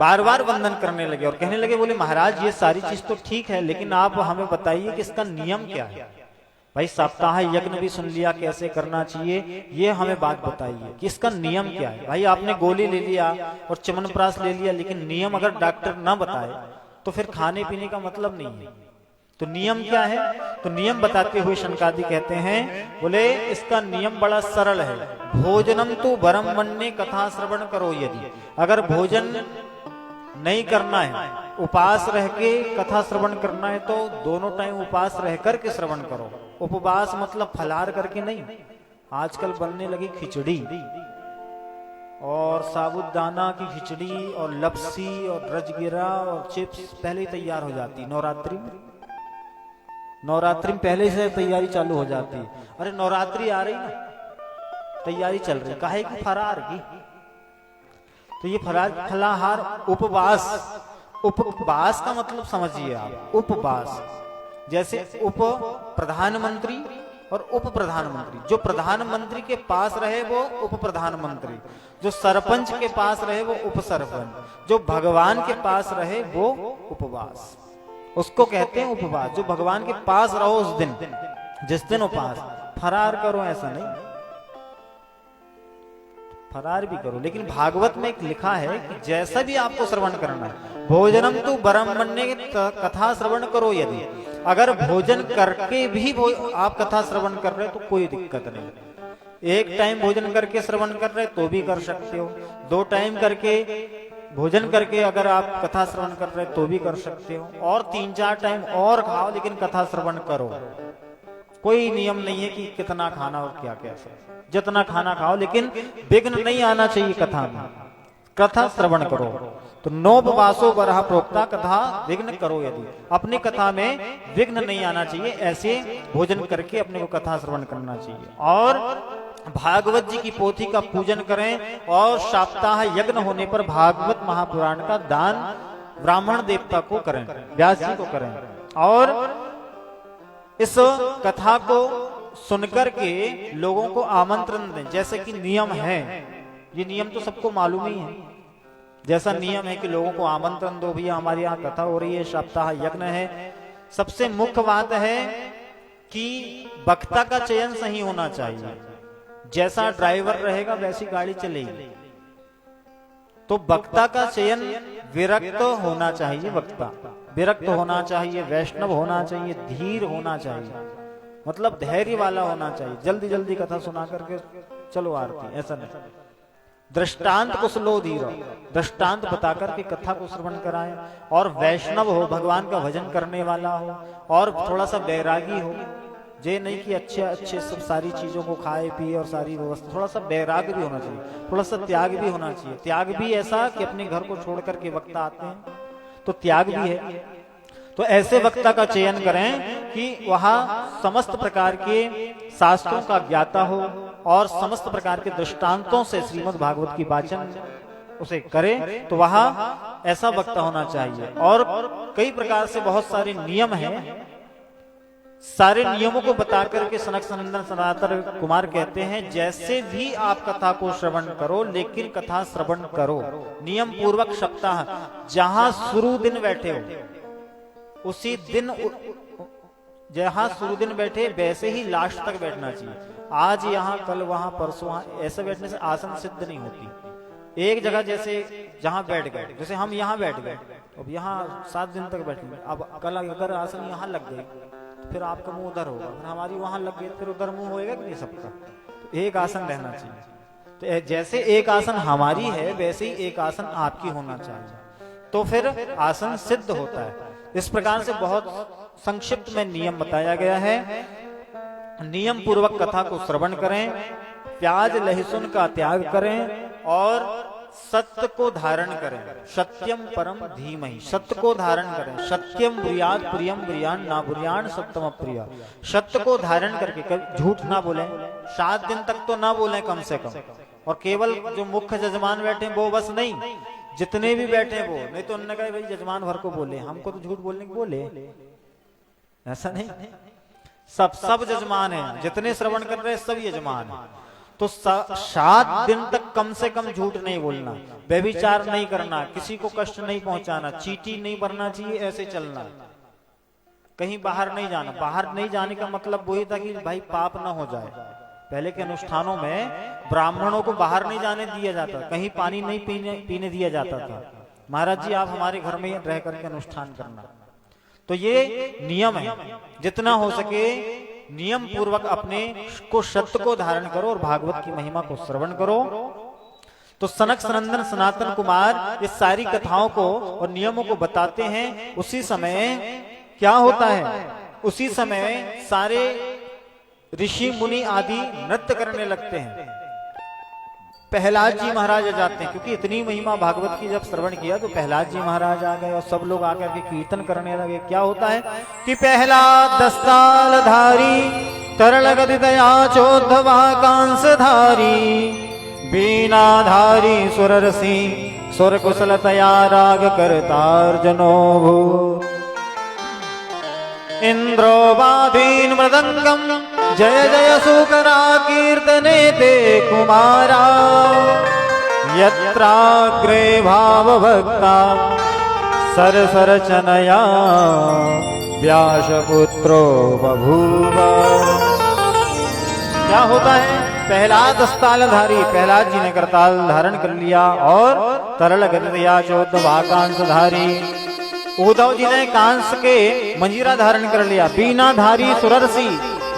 बार बार वंदन करने लगे और कहने लगे, बोले महाराज ये सारी चीज तो ठीक है, लेकिन आप हमें बताइए कि इसका नियम क्या है। भाई सप्ताह यज्ञ भी सुन लिया कैसे करना चाहिए, ये हमें बात बताइए कि इसका नियम क्या है। भाई आपने गोली ले लिया और च्यवनप्राश ले लिया, लेकिन नियम अगर डॉक्टर ना बताए तो फिर खाने पीने का मतलब नहीं है। तो नियम क्या है, तो नियम बताते हुए शनकादि कहते हैं, बोले इसका नियम बड़ा सरल है। भोजनम तो वरम मन्ये कथा श्रवण करो। यदि अगर भोजन नहीं करना है, उपास रह के कथा श्रवण करना है तो दोनों टाइम उपास रह करके श्रवण करो। उपवास मतलब फलाहार करके नहीं। आजकल बनने लगी खिचड़ी और साबूदाना की खिचड़ी और लपसी और रजगिरा और चिप्स पहले ही तैयार हो जाती। नवरात्रि में पहले से तैयारी चालू हो जाती। अरे नवरात्रि आ रही ना, तैयारी चल रही, काहे की फरार की। तो ये फलाहार उपवास का मतलब समझिए आप। उपवास जैसे उप प्रधानमंत्री और उप प्रधानमंत्री। जो प्रधानमंत्री के पास रहे वो उप प्रधानमंत्री, जो सरपंच के पास रहे वो उप सरपंच, जो भगवान के पास रहे वो उपवास, उसको कहते हैं उपवास। जो भगवान के पास रहो उस दिन, जिस दिन उपवास। फरार करो ऐसा नहीं, फरार भी करो, लेकिन भागवत में एक लिखा है कि जैसा भी आपको श्रवण करना है, भोजनम तो ब्रह्मण्य कथा श्रवण करो। यदि अगर भोजन करके भी आप कथा श्रवण कर रहे हो तो कोई दिक्कत नहीं। एक टाइम भोजन करके श्रवण कर रहे तो भी कर सकते हो, 2 टाइम करके भोजन करके अगर आप कथा श्रवण कर रहे तो भी कर सकते हो, और 3-4 टाइम और खाओ लेकिन कथा श्रवण करो। कोई नियम नहीं है कि कितना खाना और क्या क्या, जितना खाना खाओ, लेकिन विघ्न नहीं आना चाहिए कथा में। कथा श्रवण करो। तो नोपवासो बरहा प्रोक्ता कथा विघ्न करो। यदि अपनी कथा में विघ्न नहीं आना चाहिए, ऐसे भोजन करके अपने को कथा श्रवण करना चाहिए। और भागवत जी की पोथी का पूजन करें, और सप्ताह यज्ञ होने पर भागवत महापुराण का दान ब्राह्मण देवता को करें, व्यास जी को करें। और इस कथा को सुनकर के लोगों को आमंत्रण दें। जैसे कि नियम है, ये नियम तो सबको मालूम ही है। जैसा नियम है कि लोगों को आमंत्रण दो, भैया हमारे यहाँ कथा हो रही है, सप्ताह यज्ञ है। सबसे मुख्य बात है कि वक्ता का चयन सही होना चाहिए। जैसा ड्राइवर रहेगा वैसी गाड़ी चलेगी। तो वक्ता का चयन विरक्त होना चाहिए, वक्ता विरक्त होना चाहिए, वैष्णव होना चाहिए, धीर होना चाहिए, मतलब धैर्य वाला होना चाहिए। जल्दी जल्दी कथा सुना करके चलो आरती, ऐसा नहीं। दृष्टांत कुशलो धीर, दृष्टांत बता करके कथा को श्रवण कराएं। और वैष्णव हो, भगवान का भजन करने वाला हो, और थोड़ा सा बैरागी हो। ये नहीं कि अच्छे अच्छे सब सारी चीजों को खाए पिए और सारी व्यवस्था, थोड़ा सा बैराग भी होना चाहिए, थोड़ा सा त्याग भी होना चाहिए। त्याग भी ऐसा कि अपने घर को छोड़ करके वक्ता आते हैं तो त्याग भी है। तो ऐसे वक्ता का चयन करें कि वहां समस्त प्रकार के शास्त्रों का ज्ञाता हो और समस्त प्रकार के दृष्टांतों से श्रीमद् भागवत की वाचन उसे करे, तो वहां ऐसा वक्ता होना चाहिए। और कई प्रकार से बहुत सारे नियम हैं। सारे नियमों को बता करके सनक सनंदन सनातन कुमार कहते हैं, जैसे भी आप कथा को श्रवण करो, लेकिन कथा श्रवण करो नियम पूर्वक। सप्ताह जहां शुरू दिन बैठे हो उसी दिन, जहां शुरू दिन बैठे वैसे ही लास्ट तक बैठना चाहिए। आज यहाँ कल वहां परसों वहां, ऐसे बैठने से आसन सिद्ध नहीं होती। एक जगह जैसे जहां बैठ गए, जैसे हम यहाँ बैठ गए, अब यहाँ 7 दिन तक बैठेंगे। अब कल अगर आसन यहाँ लग गए फिर आपका मुंह उधर होगा, फिर हमारी वहां लग गई फिर उधर मुंह होएगा कि नहीं सबका। तो एक आसन रहना चाहिए। तो जैसे एक आसन हमारी है वैसे ही एक आसन आपकी होना चाहिए, तो फिर आसन सिद्ध होता है। इस प्रकार से बहुत संक्षिप्त में नियम बताया गया है। नियम पूर्वक कथा को श्रवण करें, प्याज लहसुन का त्याग करें, और सत्य को धारण करें। सत्यम परम धीमहि, सत्य को धारण करें। सत्यम ब्रूयात प्रियम ब्रियान ना ब्रुयान सत्यम प्रिया। सत्य को धारण करके झूठ ना बोलें, 7 दिन तक तो ना बोलें कम से कम। और केवल जो मुख्य जजमान बैठे वो बस नहीं, जितने भी बैठे वो नहीं, तो उन्होंने कहा भाई जजमान भर को बोले, हमको तो झूठ बोलने को बोले, ऐसा नहीं। सब जजमान है, जितने श्रवण कर रहे हैं सब यजमान है। तो 7 दिन तक कम से कम झूठ नहीं बोलना, व्यभिचार नहीं करना, किसी को कष्ट नहीं पहुंचाना, चीटी नहीं भरना चाहिए, ऐसे चलना। कहीं बाहर नहीं जाना। बाहर नहीं जाने का मतलब वही था कि भाई पाप ना हो जाए। पहले के अनुष्ठानों में ब्राह्मणों को बाहर नहीं जाने दिया जाता, कहीं पानी नहीं पीने दिया जाता था। महाराज जी आप हमारे घर में रह करके अनुष्ठान करना। तो ये नियम है, जितना हो सके नियम पूर्वक अपने को सत्य को धारण करो और भागवत की महिमा को श्रवण करो। तो सनक सनंदन सनातन कुमार इस सारी कथाओं को और नियमों को बताते हैं। उसी समय क्या होता है, उसी समय सारे ऋषि मुनि आदि नृत्य करने लगते हैं। प्रहलाद जी महाराज आ जाते हैं, क्योंकि इतनी महिमा भागवत की जब श्रवण किया तो प्रहलाद जी महाराज आ गए और सब लोग आकर के कीर्तन करने लगे। क्या होता है कि प्रहलाद दस्ताल धारी तरल गति दया चोद्धवा कांस धारी बीना धारी सुर रसी सुर कुशलतया राग करतार्जनो भूत इंद्रो वादीन मृदंगम जय जय सुकरा कीर्तने ते कुमारा यत्राग्रे भाव भक्ता सर सर चनया व्यास पुत्रो बभूव। क्या होता है, प्रहलाद दस्तालधारी, प्रहलाद जी ने करताल धारण कर लिया और तरल गतिया चोद्धवा कांस धारी, उद्धव जी ने कांस के मंजीरा धारण कर लिया, बीना धारी सुररसी,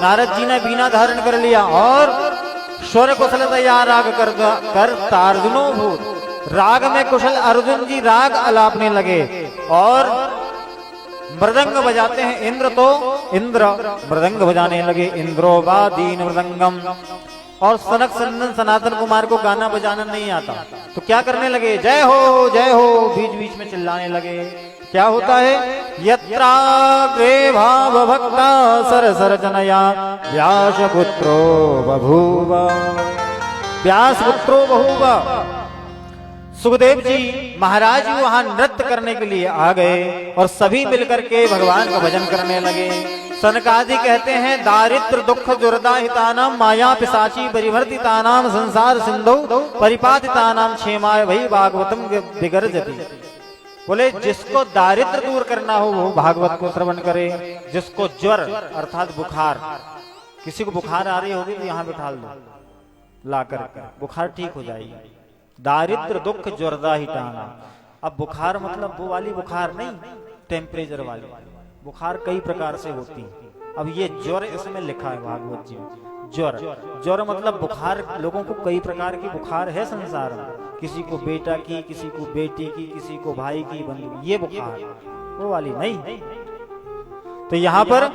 नारद जी ने बीना धारण कर लिया और स्वर कुशल तैयार राग कर तार्जुनो भूत, राग में कुशल अर्जुन जी राग अलापने लगे और मृदंग बजाते हैं। इंद्र मृदंग बजाने लगे, इंद्रो वादीन मृदंगम। और सनक सनंदन सनातन कुमार को गाना बजाना नहीं आता, तो क्या करने लगे, जय हो बीच बीच में चिल्लाने लगे। क्या होता है, यत्राग्रे भाव भक्ता सर सर जनया व्यास पुत्रो बभूव, व्यास पुत्रो बभूव। सुखदेव जी महाराज वहां नृत्य करने के लिए आ गए और सभी मिलकर के भगवान का भजन करने लगे। सनकादि कहते हैं, दारिद्र दुख दुर्दाहितानाम माया पिशाची परिवर्तितानाम संसार सिंधु परिपातितानाम क्षेमाय वही भागवतम विगर्जति। बोले जिसको दारिद्र दूर करना हो वो भागवत को श्रवण करे, जिसको ज्वर अर्थात बुखार, किसी को बुखार आ रही होगी तो यहाँ बिठा दो ला कर, बुखार ठीक हो जाएगी। दारिद्र दुख ज्वरदाहिताना, अब बुखार मतलब वो वाली बुखार नहीं, टेम्परेचर वाली बुखार कई प्रकार से होती है। अब ये ज्वर इसमें लिखा है भागवत जी में, ज्वर मतलब बुखार। लोगों को कई प्रकार की बुखार है संसार में, किसी को बेटा की, किसी को बेटी की, किसी को भाई की, बंधु, ये बुखार वो वाली नहीं। तो यहाँ पर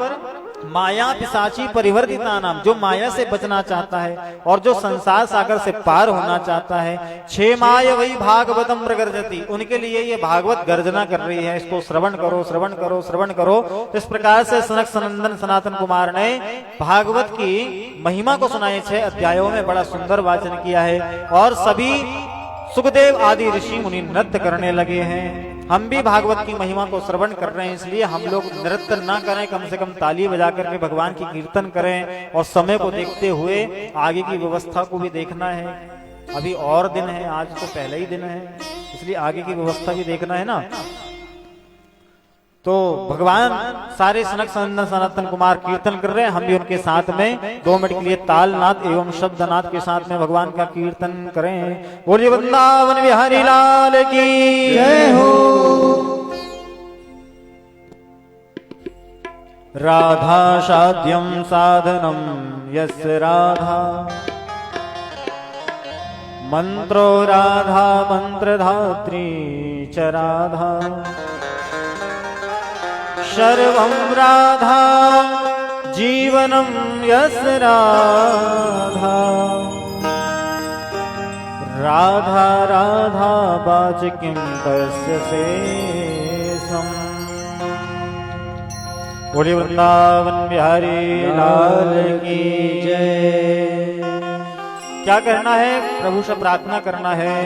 माया पिशाची परिवर्तिता नाम, जो माया से बचना चाहता है और जो संसार सागर से पार होना चाहता है, क्षेमाय वही भागवतम प्रगर्जति, उनके लिए ये भागवत गर्जना कर रही है, इसको श्रवण करो श्रवण करो श्रवण करो। इस प्रकार से सनक सनंदन सनातन कुमार ने भागवत की महिमा को सुनाए 6 अध्यायों में, बड़ा सुंदर वाचन किया है और सभी सुखदेव आदि ऋषि मुनि नृत्य करने लगे हैं। हम भी भागवत की महिमा को श्रवण कर रहे हैं, इसलिए हम लोग नृत्य ना करें, कम से कम ताली बजा करके भगवान की कीर्तन करें और समय को देखते हुए आगे की व्यवस्था को भी देखना है। अभी और दिन है, आज तो पहले ही दिन है, इसलिए आगे की व्यवस्था भी देखना है ना। तो भगवान सारे सनक सनंदन सनातन कुमार कीर्तन कर रहे हैं, हम भी उनके साथ में 2 मिनट के लिए तालनाद एवं शब्दनाद के साथ में भगवान का कीर्तन करें। बोलिए वृंदावन बिहारी लाल की जय हो। राधा साध्यम साधनम यस्य राधा, मंत्रो राधा मंत्रधात्री च राधा, सर्वं राधा जीवनं यस्य राधा, राधा राधा वाचिकीं तस्य शेषम्। बोलिए वृंदावन बिहारी लाल की जय। क्या करना है, प्रभु से प्रार्थना करना है।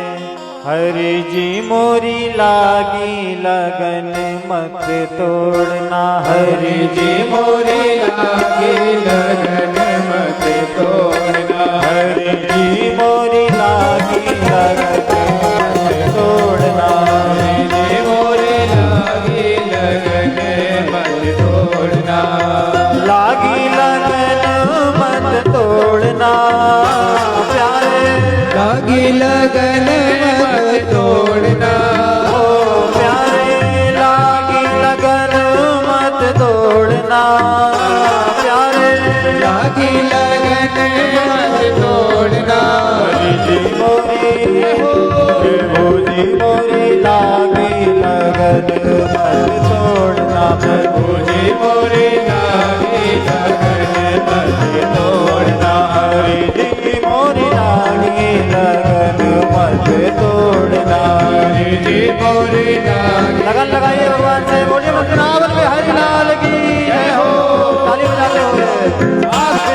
हरि जी मोरी लागी लगन मत तोड़ना, हरि जी मोरी लागी लगन मत तोड़ना, हरि जी मोरी लागी लगन मत तोड़ना, हरि जी मोरी लागी लगन मत तोड़ना, लागी लगन मत तोड़ना प्यारे, लागी लगन मत तोड़ना ओ प्यारे, लागी लगन मत तोड़ना प्यारे, लागी लगन मत तोड़ना। हरि जी मोरी नाम मुझे मोरे लागे लगन मत तोड़ना हरि जी मोरी लागे लगन मत तोड़ना मुझे मोरे लागे लगन लगाइए भगवान से बोलिए वृंदावन में हरि लाल की जय हो ताली बजाते हुए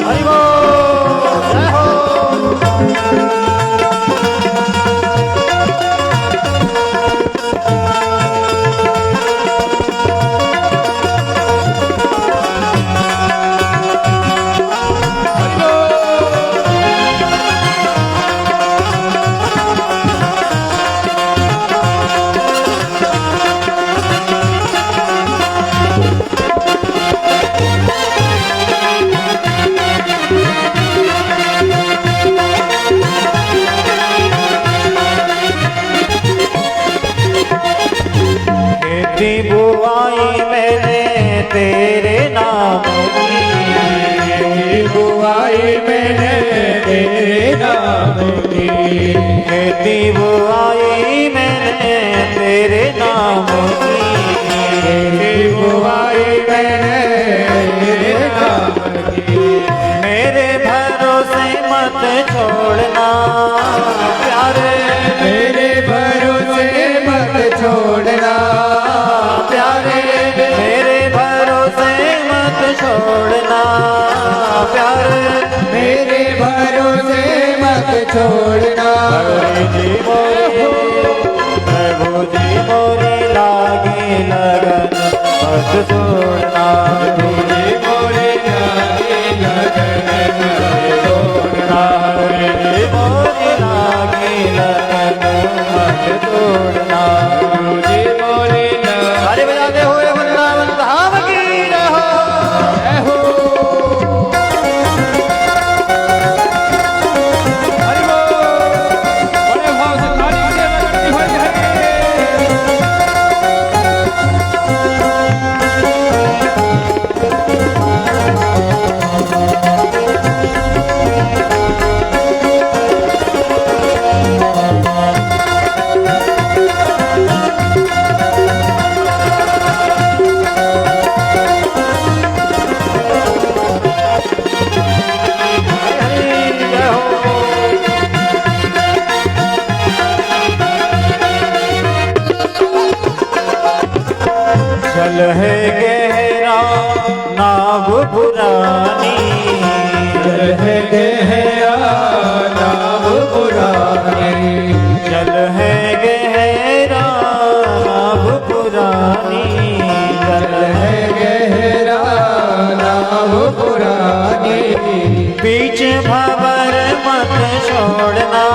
हरि बोल जय हो खेती बुआई मैंने तेरे नाम की बुआई मैंने तेरे नाम की खेती बुआई मैंने तेरे नाम की बुआई मैंने तेरे नाम की मेरे भरोसे मत छोड़ना प्यारे मेरे भरोसे मत छोड़ना प्यारे मेरे भरोसे मत छोड़ना प्यारे मेरे भरोसे मत छोड़ना हरि जी मोरे प्रभु जी मोरे लागे लगन मत छोड़ना मुझे मोरे लागे लगन मत तोड़ना हरि जी मोरे लागे लगन मत तोड़ना मुझे मोरे लागे ताली बजाते हुए वृंदावन धाम की रहो हरि बोल बड़े भाव से ताली की सेवा करती हुई हरि जय हो चल है गहरा नाव पुरानी है गहरा नाम पुरानी चल है गहरा नाव पुरानी चल है है गहरा नाम पुरानी बीच भंवर मत छोड़ना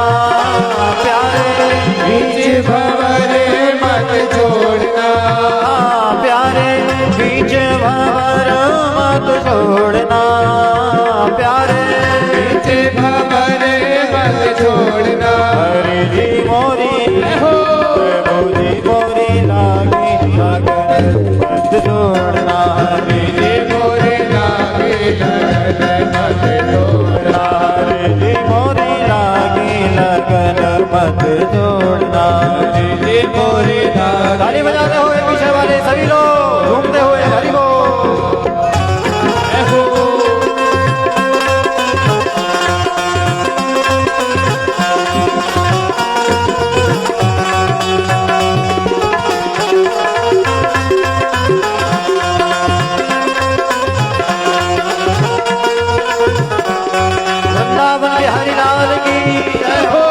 प्यारे बीच भंवर मत छोड़ना प्यारे बीच भंवर मत छोड़ना प्यारे बीच भंवर मत छोड़ना हरि जी मोरी प्रभु जी मोरी लागे लगन मत छोड़ना हरि जी मोरे लागे लगन मत तोड़ना हरि जी मोरी लागे लगन मत छोड़ना मुझे मोरे लागे ताली बजाते हुए पीछे वाले सभी लोग घूमते हुए हरि बोल वृंदावन बिहारी लाल की जय हो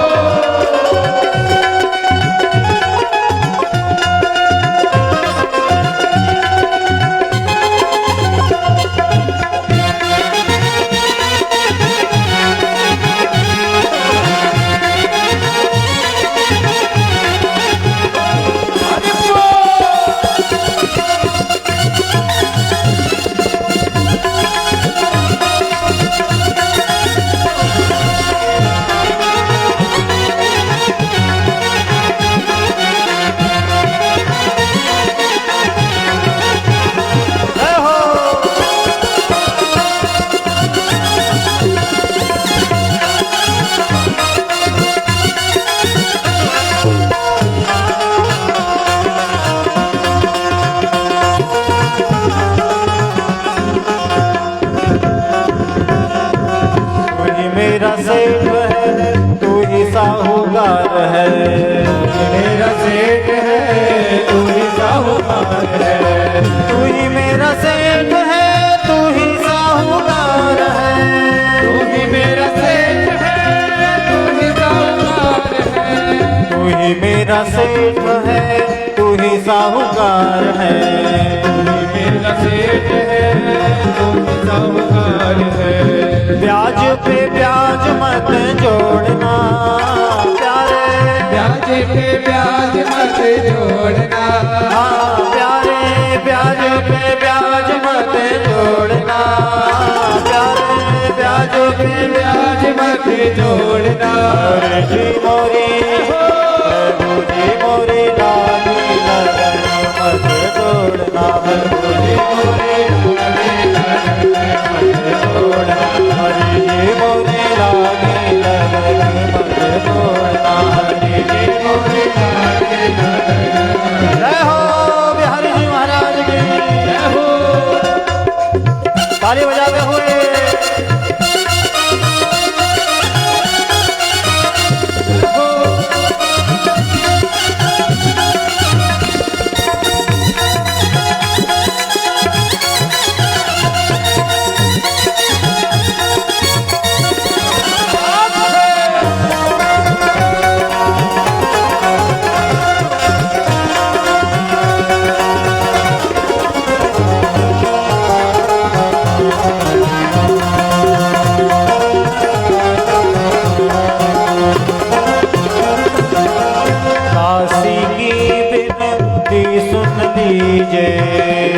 साहूकार है। मेरा सेठ है तू ही साहूकार है। तू ही मेरा सेठ है तू ही साहूकार है। तू ही मेरा सेठ है तू ही साहूकार है। तू ही मेरा सेठ है तू ही साहूकार है। तू ही मेरा सेठ है तू ही साहूकार है। ब्याज पे ब्याज मत जोड़ना प्यारे। ब्याज पे ब्याज मत जोड़ना। हाँ प्यारे ब्याज पे ब्याज मत जोड़ना। प्यारे ब्याज पे ब्याज मत जोड़ना। अरे जी मोरी प्रभु जी मोरी लागी लगन मत जोड़ना। प्रभु जी मोरी लागी लगन मत जोड़ना। हरि जी मोरी लागी लगन मत जोड़ना। हरि जी मोरी लागी लगन। जय हो बिहारी जी महाराज की जय हो। ताली बजाते हुए दासी की विनती सुन लीजिए।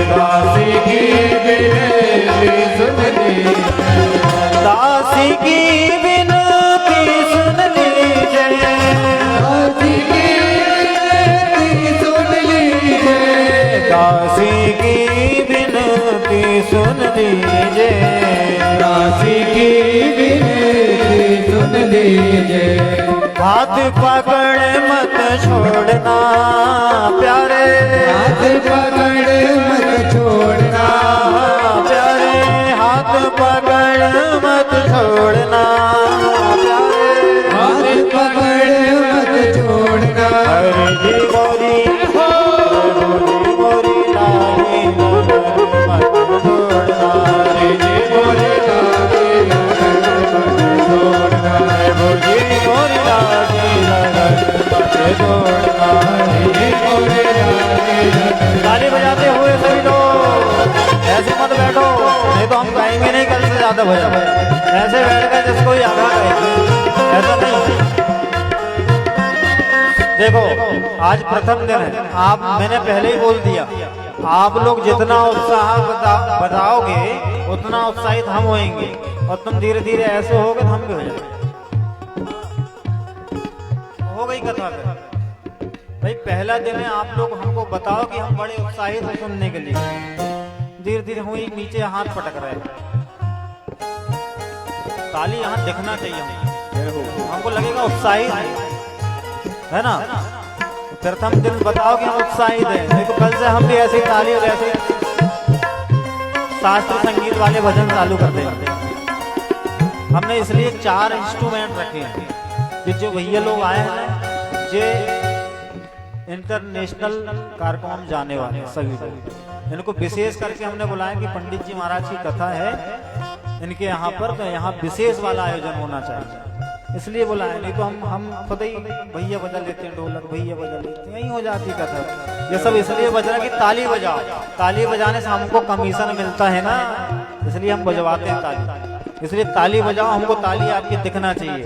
दासी की विनती सुन लीजिए। दासी की विनती सुन लीजिए। दासी की विनती सुन लीजिए। दासी की विनती सुन लीजिए। दासी की विनती सुन लीजिए। हाथ पकड़ मत छोड़ना प्यारे। हाथ पकड़ मत छोड़ना। प्यारे हाथ पकड़ मत छोड़ना। प्यारे हाथ पकड़ मत छोड़ना। हरि जी मोरी प्रभु जी मोरी लागी लगन मत जोड़ना। हरि जी मोरी लागी लगन मत जोड़ना। प्रभु जी मोरी लागी लगन मत जोड़ना। हरि जी मोरी लागी लगन। ताली बजाते हुए सभी लोग ऐसे मत बैठो नहीं तो हम गाएंगे नहीं कल से ज्यादा भजन। ऐसे बैठ कर जिसको ही आगा गाएंगे ऐसा नहीं। देखो आज प्रथम दिन है। आप मैंने पहले ही बोल दिया आप लोग जितना उत्साह बताओगे उतना उत्साहित हम होएंगे और तुम धीरे धीरे ऐसे होगे तो हम भी हो जाएंगे। हो गई कथा फिर भाई पहला दिन है। आप लोग हमको बताओ कि हम बड़े उत्साहित हैं सुनने के लिए। धीरे धीरे हुई नीचे हाथ पटक रहे हैं। ताली यहाँ दिखना चाहिए हमको लगेगा उत्साहित है ना। प्रथम दिन बताओ कि हम उत्साहित हैं नहीं तो कल से हम भी ऐसी ताली और ऐसे शास्त्र संगीत वाले भजन चालू कर देंगे। हमने इसलिए 4 इंस्ट्रूमेंट रखे हैं कि जो भैया लोग आए हैं जे इंटरनेशनल कार्यक्रम जाने वाले हैं सभी लोग। इनको विशेष करके हमने बुलाया कि पंडित जी महाराज की कथा है इनके यहाँ पर तो यहाँ विशेष वाला आयोजन होना चाहिए इसलिए बुलाया। नहीं तो हम खुद ही भैया बजा लेते हैं ढोलक भैया बजा लेते हैं यही हो जाती कथा। ये सब इसलिए बज रहा कि ताली बजाओ। ताली बजाने से हमको कमीशन मिलता है ना इसलिए हम बजवाते हैं ताली। इसलिए ताली बजाओ हमको ताली आपकी दिखना चाहिए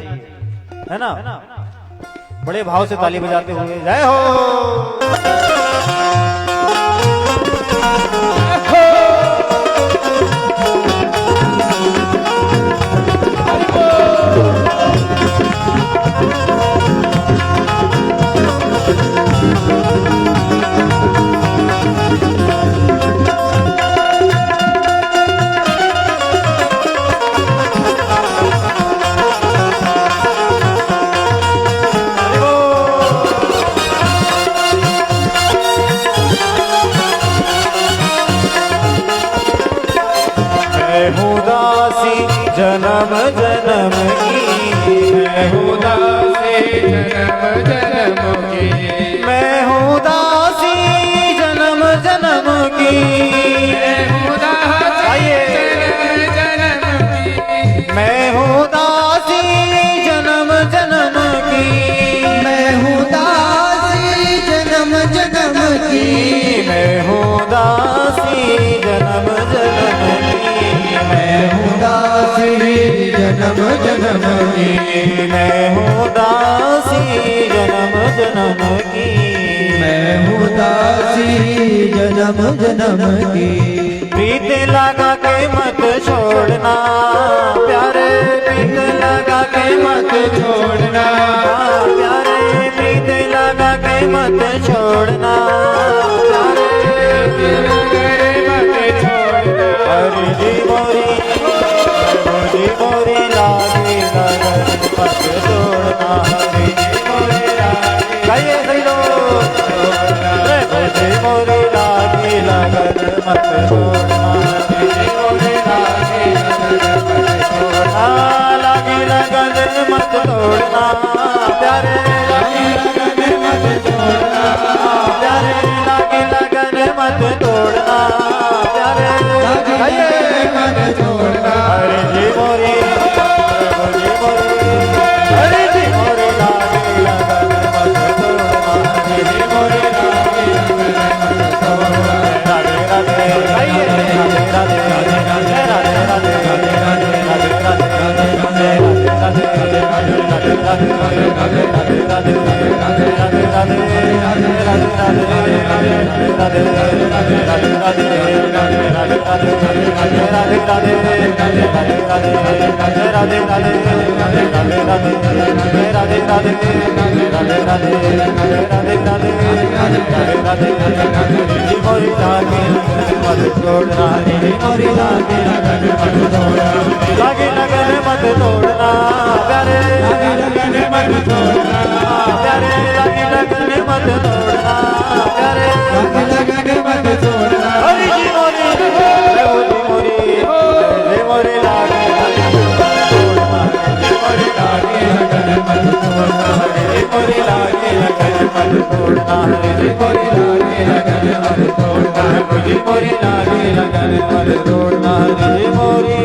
है ना। बड़े भाव से ताली बजाते हुए जय हो। जन्म जन्म की मैं हूँ दासी जन्म जन्म की मैं हूँ दासी जन्म जन्म की मैं हूँ दासी जन्म की मैं हूँ दासी जन्म जन्म की मैं हूँ दासी जन्म जन्म की मैं हूँ दासी जन्म जन्म की मैं हूँ दासी जन्म जन्म की मैं हूँ दासी जन्म जन्म की मैं हूँ दासी जन्म जन्म की प्रीत लगा के मत छोड़ना प्यारे प्रीत लगा के मत छोड़ना प्यारे प्रीत लगा के मत छोड़ना प्यारे मत छोड़ना हरि जी मोरी लागे लगन मत छोड़ना हरि जी मोरी लागे गाइए सही लोग हरि जी मोरी लागे लगन मत छोड़ना हरि जी मोरी लागे लागे लगन मत छोड़ना प्यारे लागे लगन मत छोड़ना प्यारे लागे लगन मत तोड़ना प्यारे गाइए मत छोड़ना हरि जी मोरी हरि जी मोरी लागे लगन मत तोड़ना हरि जी मोरी लागे लगन मत तोड़ना राधे राधे गाइए राधे राधे राधे राधे राधे राधे राधे राधे राधे लागे लगन मत तोड़ना प्यारे लागे लगन मत तोड़ना प्यारे लागे लगन मत तोड़ना प्यारे लागे लगन मत छोड़ना हरि जी मोरी जय मोरी लागे लगन मत तोड़ना जय मोरी लागे लगन मत तोड़ना हरि जी मोरी लागे लगन मत तोड़ना हरि जी मोरी लागे लगन मत तोड़ना हरि जी मोरी लागे लगन मत तोड़ना हरि जी मोरी